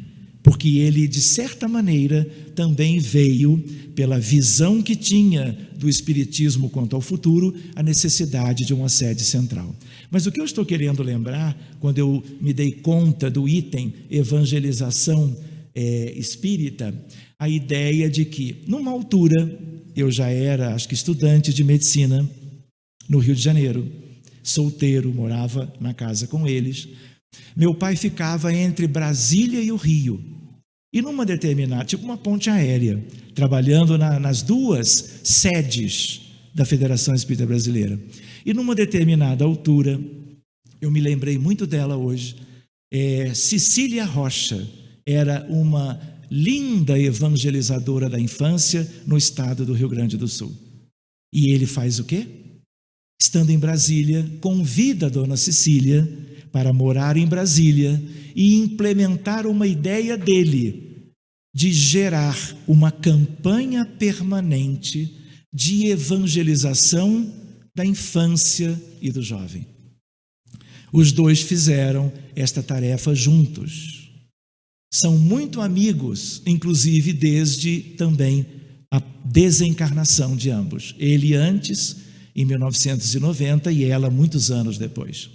S2: porque ele, de certa maneira, também veio, pela visão que tinha do Espiritismo quanto ao futuro, a necessidade de uma sede central. Mas o que eu estou querendo lembrar, quando eu me dei conta do item evangelização espírita, a ideia de que, numa altura, eu já era, acho que estudante de medicina no Rio de Janeiro, solteiro, morava na casa com eles. Meu pai ficava entre Brasília e o Rio, e numa determinada, tipo uma ponte aérea, trabalhando nas duas sedes da Federação Espírita Brasileira. E numa determinada altura, eu me lembrei muito dela hoje, Cecília Rocha era uma linda evangelizadora da infância no estado do Rio Grande do Sul. E ele faz o quê? Estando em Brasília, convida a dona Cecília para morar em Brasília e implementar uma ideia dele de gerar uma campanha permanente de evangelização da infância e do jovem. Os dois fizeram esta tarefa juntos. São muito amigos, inclusive desde também a desencarnação de ambos. Ele antes, em 1990, e ela muitos anos depois.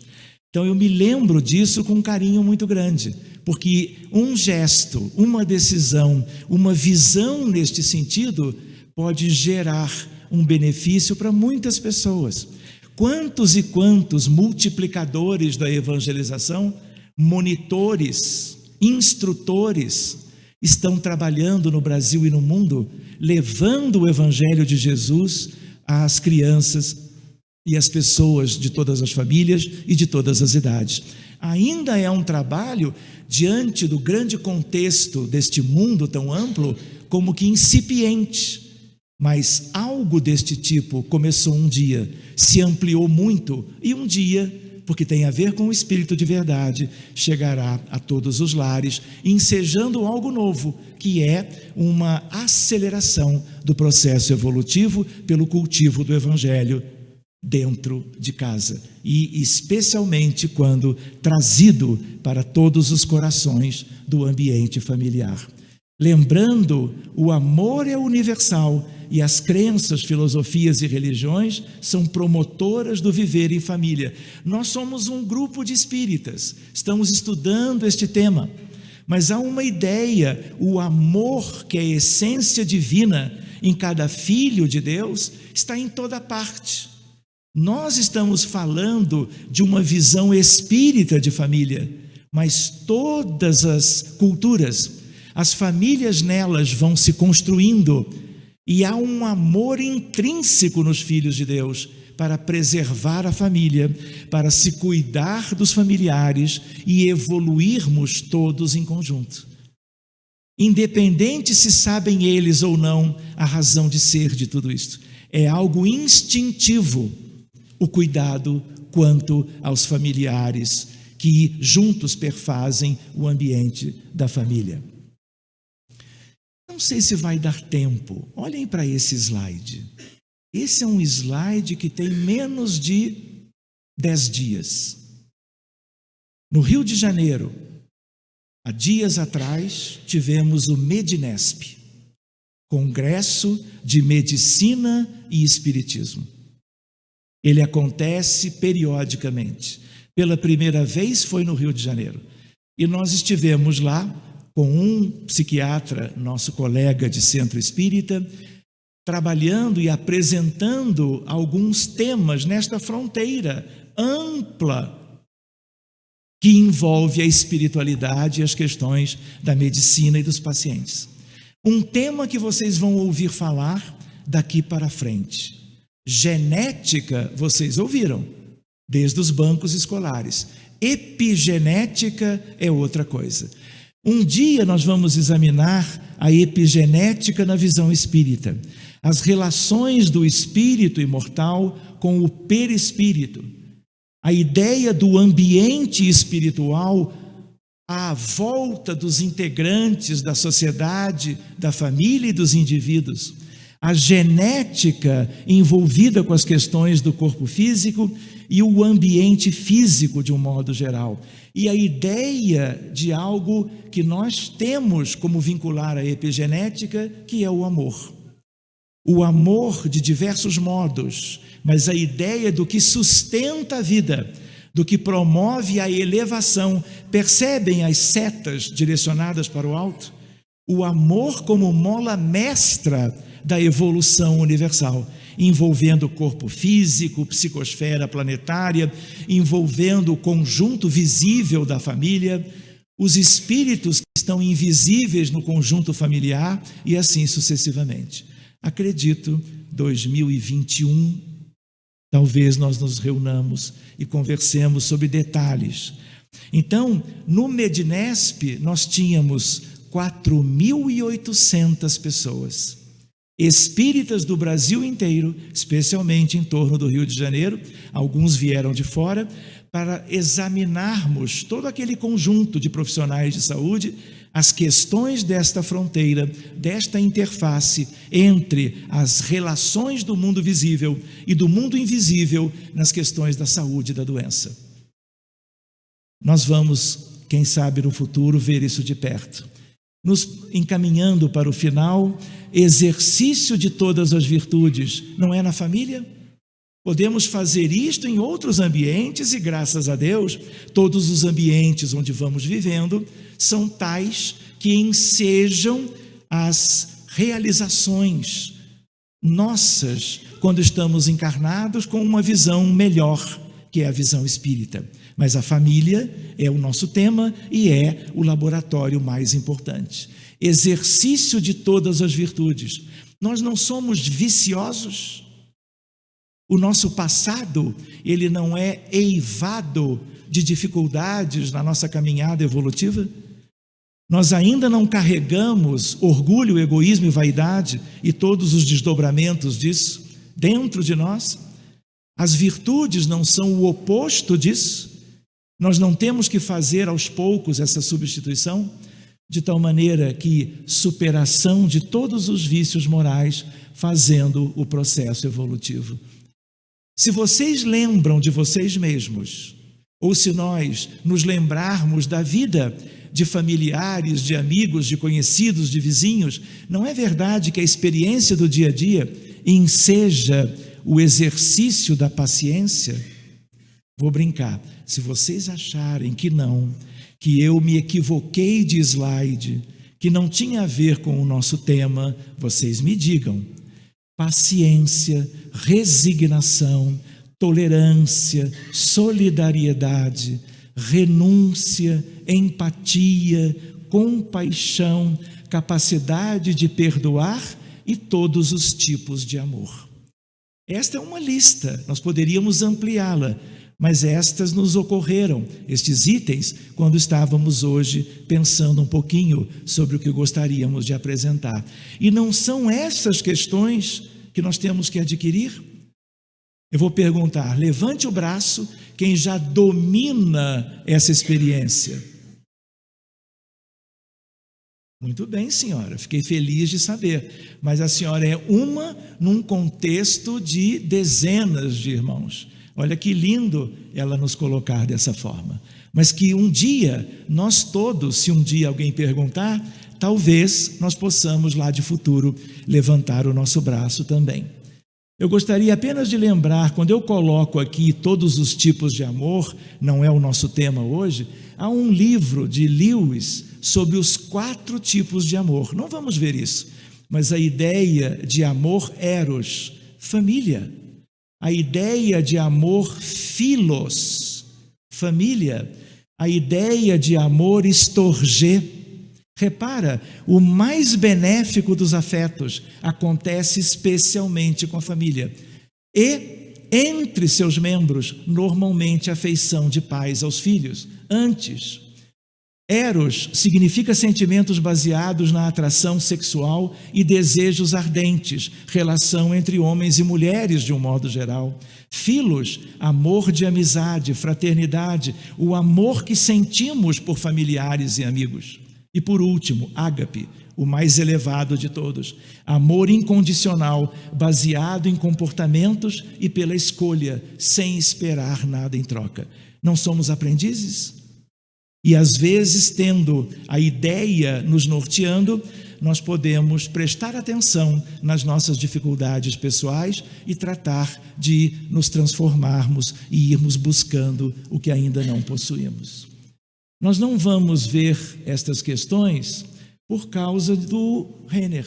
S2: Então eu me lembro disso com um carinho muito grande, porque um gesto, uma decisão, uma visão neste sentido pode gerar um benefício para muitas pessoas. Quantos e quantos multiplicadores da evangelização, monitores, instrutores, estão trabalhando no Brasil e no mundo, levando o Evangelho de Jesus às crianças e às pessoas de todas as famílias e de todas as idades. Ainda é um trabalho, diante do grande contexto deste mundo tão amplo, como que incipiente. Mas algo deste tipo começou um dia, se ampliou muito, e um dia, porque tem a ver com o Espírito de verdade, chegará a todos os lares, ensejando algo novo, que é uma aceleração do processo evolutivo pelo cultivo do Evangelho dentro de casa, e especialmente quando trazido para todos os corações do ambiente familiar. Lembrando, o amor é universal e as crenças, filosofias e religiões são promotoras do viver em família. Nós somos um grupo de espíritas, estamos estudando este tema, mas há uma ideia, o amor, que é a essência divina em cada filho de Deus, está em toda parte. Nós estamos falando de uma visão espírita de família, mas todas as culturas, as famílias nelas vão se construindo, e há um amor intrínseco nos filhos de Deus para preservar a família, para se cuidar dos familiares e evoluirmos todos em conjunto. Independente se sabem eles ou não a razão de ser de tudo isto, é algo instintivo o cuidado quanto aos familiares que juntos perfazem o ambiente da família. Não sei se vai dar tempo. Olhem para esse slide. Esse é um slide que tem menos de 10 dias. No Rio de Janeiro, há dias atrás, tivemos o Medinesp, Congresso de Medicina e Espiritismo. Ele acontece periodicamente. Pela primeira vez foi no Rio de Janeiro. E nós estivemos lá com um psiquiatra, nosso colega de centro espírita, trabalhando e apresentando alguns temas nesta fronteira ampla que envolve a espiritualidade e as questões da medicina e dos pacientes. Um tema que vocês vão ouvir falar daqui para frente. Genética, vocês ouviram, desde os bancos escolares. Epigenética é outra coisa. Um dia nós vamos examinar a epigenética na visão espírita, as relações do espírito imortal com o perispírito, a ideia do ambiente espiritual à volta dos integrantes da sociedade, da família e dos indivíduos, a genética envolvida com as questões do corpo físico e o ambiente físico de um modo geral, e a ideia de algo que nós temos como vincular à epigenética, que é o amor. O amor de diversos modos, mas a ideia do que sustenta a vida, do que promove a elevação. Percebem as setas direcionadas para o alto? O amor como mola mestra da evolução universal, envolvendo o corpo físico, psicosfera planetária, envolvendo o conjunto visível da família, os espíritos que estão invisíveis no conjunto familiar e assim sucessivamente. Acredito, 2021, talvez nós nos reunamos e conversemos sobre detalhes. Então, no Medinesp, nós tínhamos 4.800 pessoas, espíritas do Brasil inteiro, especialmente em torno do Rio de Janeiro, alguns vieram de fora, para examinarmos todo aquele conjunto de profissionais de saúde, as questões desta fronteira, desta interface entre as relações do mundo visível e do mundo invisível nas questões da saúde e da doença. Nós vamos, quem sabe no futuro, ver isso de perto. Nos encaminhando para o final, exercício de todas as virtudes, não é na família? Podemos fazer isto em outros ambientes e, graças a Deus, todos os ambientes onde vamos vivendo são tais que ensejam as realizações nossas quando estamos encarnados com uma visão melhor, que é a visão espírita. Mas a família é o nosso tema e é o laboratório mais importante. Exercício de todas as virtudes. Nós não somos viciosos. O nosso passado, ele não é eivado de dificuldades na nossa caminhada evolutiva. Nós ainda não carregamos orgulho, egoísmo e vaidade e todos os desdobramentos disso dentro de nós. As virtudes não são o oposto disso. Nós não temos que fazer aos poucos essa substituição, de tal maneira que superação de todos os vícios morais, fazendo o processo evolutivo. Se vocês lembram de vocês mesmos, ou se nós nos lembrarmos da vida de familiares, de amigos, de conhecidos, de vizinhos, não é verdade que a experiência do dia a dia enseja o exercício da paciência? Vou brincar. Se vocês acharem que não, que eu me equivoquei de slide, que não tinha a ver com o nosso tema, vocês me digam. Paciência, resignação, tolerância, solidariedade, renúncia, empatia, compaixão, capacidade de perdoar e todos os tipos de amor. Esta é uma lista, nós poderíamos ampliá-la, mas estas nos ocorreram, estes itens, quando estávamos hoje pensando um pouquinho sobre o que gostaríamos de apresentar. E não são essas questões que nós temos que adquirir? Eu vou perguntar, levante o braço quem já domina essa experiência. Muito bem, senhora, fiquei feliz de saber, mas a senhora é uma num contexto de dezenas de irmãos. Olha que lindo ela nos colocar dessa forma. Mas que um dia, nós todos, se um dia alguém perguntar, talvez nós possamos lá de futuro levantar o nosso braço também. Eu gostaria apenas de lembrar, quando eu coloco aqui todos os tipos de amor, não é o nosso tema hoje, há um livro de Lewis sobre os 4 tipos de amor. Não vamos ver isso, mas a ideia de amor eros, família. A ideia de amor philos, família. A ideia de amor storgê. Repara, o mais benéfico dos afetos acontece especialmente com a família. E, entre seus membros, normalmente a afeição de pais aos filhos. Antes, Eros significa sentimentos baseados na atração sexual e desejos ardentes, relação entre homens e mulheres de um modo geral. Philos, amor de amizade, fraternidade, o amor que sentimos por familiares e amigos. E por último, ágape, o mais elevado de todos, amor incondicional, baseado em comportamentos e pela escolha, sem esperar nada em troca. Não somos aprendizes? E às vezes, tendo a ideia nos norteando, nós podemos prestar atenção nas nossas dificuldades pessoais e tratar de nos transformarmos e irmos buscando o que ainda não possuímos. Nós não vamos ver estas questões por causa do Renner.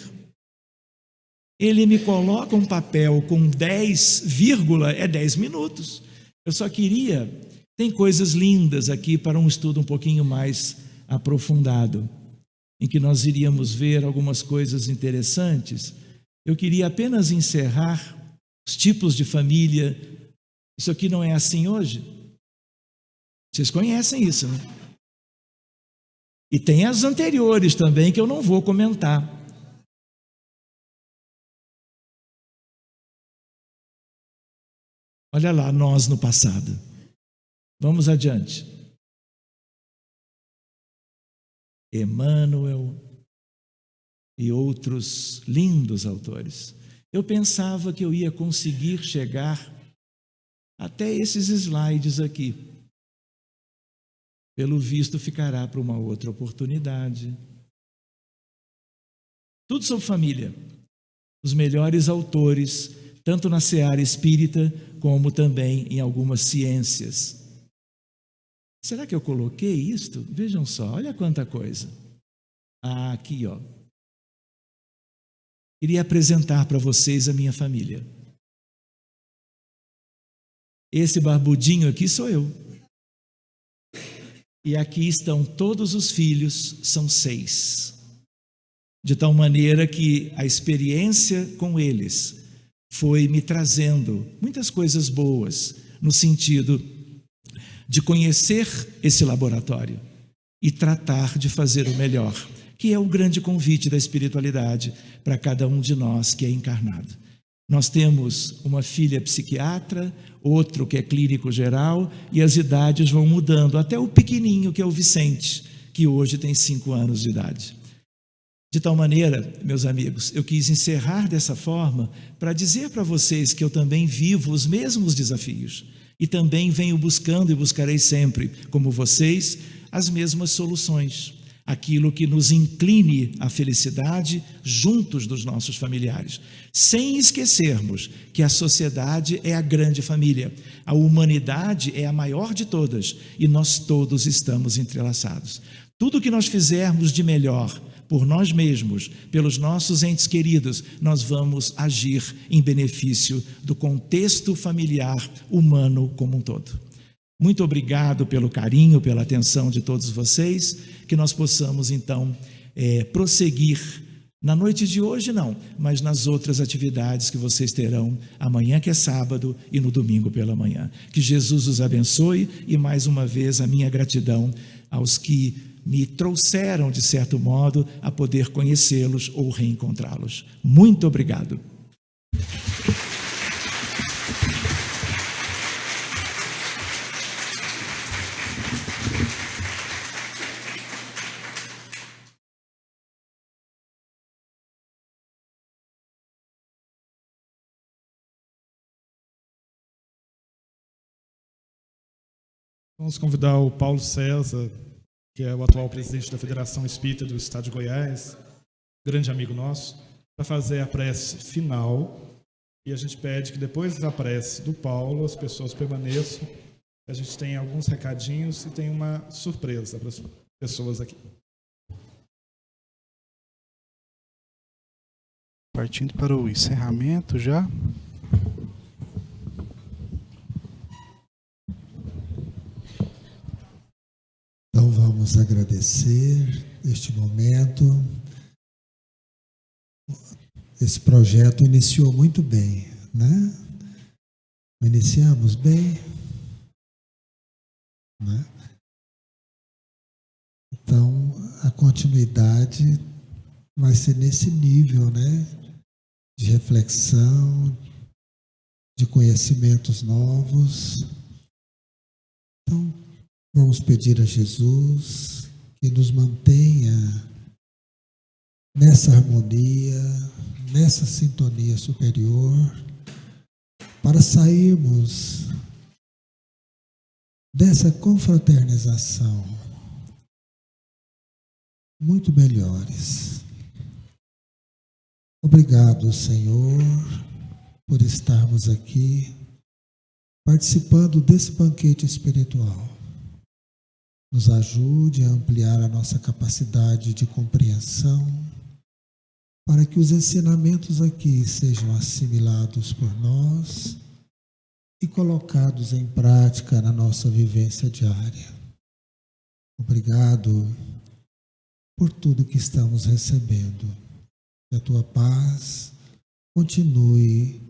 S2: Ele me coloca um papel com 10, 10 minutos. Eu só queria... Tem coisas lindas aqui para um estudo um pouquinho mais aprofundado, em que nós iríamos ver algumas coisas interessantes. Eu queria apenas encerrar os tipos de família. Isso aqui não é assim hoje? Vocês conhecem isso, né? E tem as anteriores também que eu não vou comentar. Olha lá, nós no passado. Vamos adiante. Emmanuel e outros lindos autores. Eu pensava que eu ia conseguir chegar até esses slides aqui. Pelo visto, ficará para uma outra oportunidade. Tudo sobre família. Os melhores autores, tanto na seara espírita, como também em algumas ciências. Será que eu coloquei isto? Vejam só, olha quanta coisa. Aqui, ó. Queria apresentar para vocês a minha família. Esse barbudinho aqui sou eu. E aqui estão todos os filhos, são 6. De tal maneira que a experiência com eles foi me trazendo muitas coisas boas, no sentido de conhecer esse laboratório e tratar de fazer o melhor, que é o grande convite da espiritualidade para cada um de nós que é encarnado. Nós temos uma filha psiquiatra, outro que é clínico geral, e as idades vão mudando, até o pequenininho, que é o Vicente, que hoje tem 5 anos de idade. De tal maneira, meus amigos, eu quis encerrar dessa forma para dizer para vocês que eu também vivo os mesmos desafios e também venho buscando e buscarei sempre, como vocês, as mesmas soluções. Aquilo que nos incline à felicidade juntos dos nossos familiares, sem esquecermos que a sociedade é a grande família, a humanidade é a maior de todas e nós todos estamos entrelaçados. Tudo que nós fizermos de melhor por nós mesmos, pelos nossos entes queridos, nós vamos agir em benefício do contexto familiar humano como um todo. Muito obrigado pelo carinho, pela atenção de todos vocês, que nós possamos então prosseguir na noite de hoje não, mas nas outras atividades que vocês terão amanhã, que é sábado, e no domingo pela manhã. Que Jesus os abençoe e mais uma vez a minha gratidão aos que me trouxeram, de certo modo, a poder conhecê-los ou reencontrá-los. Muito obrigado.
S1: Vamos convidar o Paulo César, que é o atual presidente da Federação Espírita do Estado de Goiás, grande amigo nosso, para fazer a prece final. E a gente pede que depois da prece do Paulo, as pessoas permaneçam. A gente tem alguns recadinhos e tem uma surpresa para as pessoas aqui.
S3: Partindo para o encerramento já.
S4: Então vamos agradecer este momento. Esse projeto iniciou muito bem, né? Iniciamos bem, né? Então continuidade vai ser nesse nível, né? De reflexão, de conhecimentos novos. Então, vamos pedir a Jesus que nos mantenha nessa harmonia, nessa sintonia superior, para sairmos dessa confraternização muito melhores. Obrigado, Senhor, por estarmos aqui participando desse banquete espiritual. Nos ajude a ampliar a nossa capacidade de compreensão, para que os ensinamentos aqui sejam assimilados por nós e colocados em prática na nossa vivência diária. Obrigado por tudo que estamos recebendo. Que a tua paz continue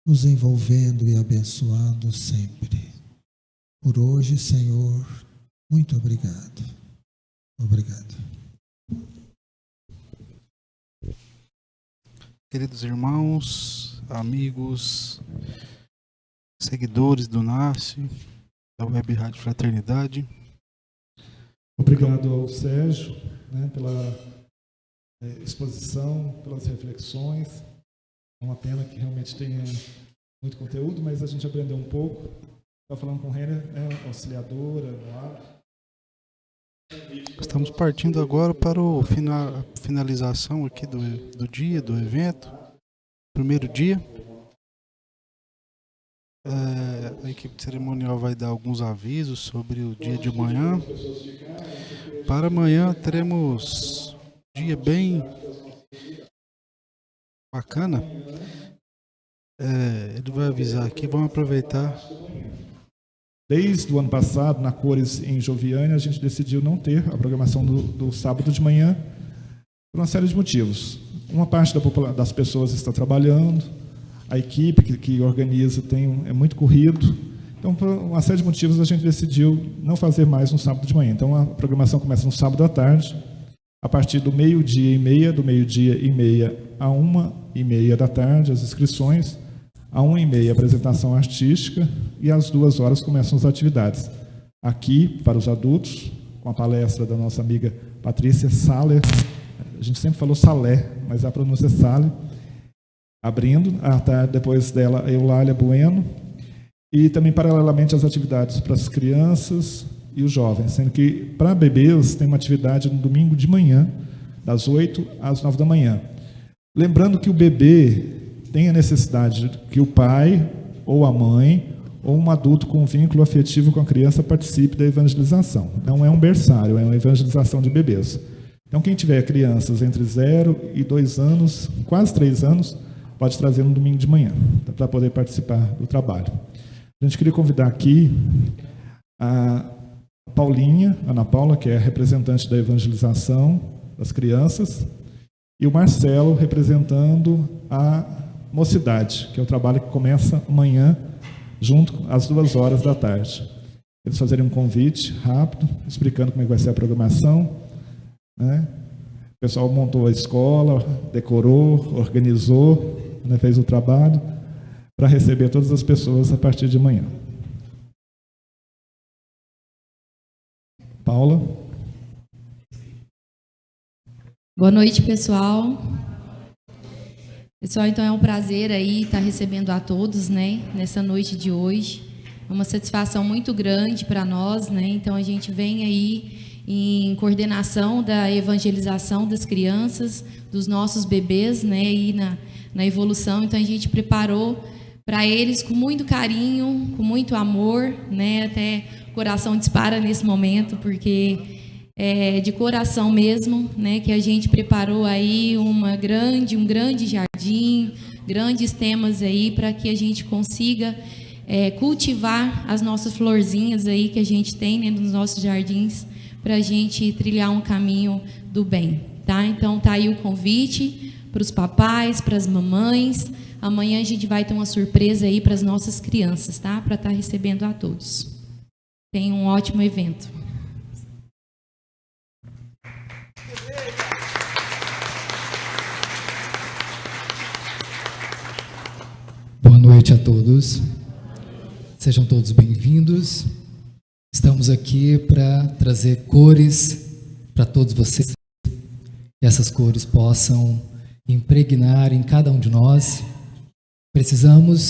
S4: nos envolvendo e abençoando sempre. Por hoje, Senhor, muito obrigado. Obrigado.
S3: Queridos irmãos, amigos, seguidores do NASCE, da Web Rádio Fraternidade.
S1: Obrigado ao Sérgio, né, pela exposição, pelas reflexões. É uma pena que realmente tenha muito conteúdo, mas a gente aprendeu um pouco. Estava falando com o Renner, auxiliadora, no
S3: Estamos partindo agora para a finalização aqui do dia, do evento. Primeiro dia. A equipe cerimonial vai dar alguns avisos sobre o dia de amanhã. Para amanhã teremos um dia bem bacana. Ele vai avisar aqui, vamos aproveitar.
S1: Desde o ano passado, na Cores em Joviânia, a gente decidiu não ter a programação do sábado de manhã por uma série de motivos. Uma parte das pessoas está trabalhando, a equipe que organiza é muito corrido. Então, por uma série de motivos, a gente decidiu não fazer mais no sábado de manhã. Então, a programação começa no sábado à tarde, a partir do meio-dia e meia, do meio-dia e meia a 1h30 da tarde, as inscrições. À 1h30, a apresentação artística, e às 2h começam as atividades. Aqui, para os adultos, com a palestra da nossa amiga Patrícia Saller, a gente sempre falou Salé, mas a pronúncia é Saller, abrindo, depois dela, Eulália Bueno, e também, paralelamente, as atividades para as crianças e os jovens, sendo que, para bebês, tem uma atividade no domingo de manhã, das 8 às 9 da manhã. Lembrando que o bebê tem a necessidade que o pai, ou a mãe, ou um adulto com vínculo afetivo com a criança participe da evangelização. Não é um berçário, é uma evangelização de bebês. Então, quem tiver crianças entre 0 e 2 anos, quase 3 anos, pode trazer no domingo de manhã, para poder participar do trabalho. A gente queria convidar aqui a Paulinha, Ana Paula, que é a representante da evangelização das crianças, e o Marcelo, representando a Mocidade, que é o trabalho que começa amanhã, junto às 2h da tarde. Eles fazerem um convite rápido, explicando como é que vai ser a programação, né? O pessoal montou a escola, decorou, organizou, né, fez o trabalho para receber todas as pessoas a partir de amanhã. Paula.
S5: Boa noite, pessoal. Pessoal, então é um prazer aí estar recebendo a todos, né, nessa noite de hoje. É uma satisfação muito grande para nós, né? Então a gente vem aí em coordenação da evangelização das crianças, dos nossos bebês, né, e na evolução. Então a gente preparou para eles com muito carinho, com muito amor, né? Até o coração dispara nesse momento, porque é de coração mesmo, né, que a gente preparou aí um grande jardim, grandes temas aí para que a gente consiga cultivar as nossas florzinhas aí que a gente tem, né, nos nossos jardins, para a gente trilhar um caminho do bem, tá? Então tá aí o convite para os papais, para as mamães. Amanhã a gente vai ter uma surpresa aí para as nossas crianças, tá? Para estar recebendo a todos. Tenham um ótimo evento.
S6: noite a todos. Sejam todos bem-vindos. Estamos aqui para trazer cores para todos vocês. Que essas cores possam impregnar em cada um de nós. Precisamos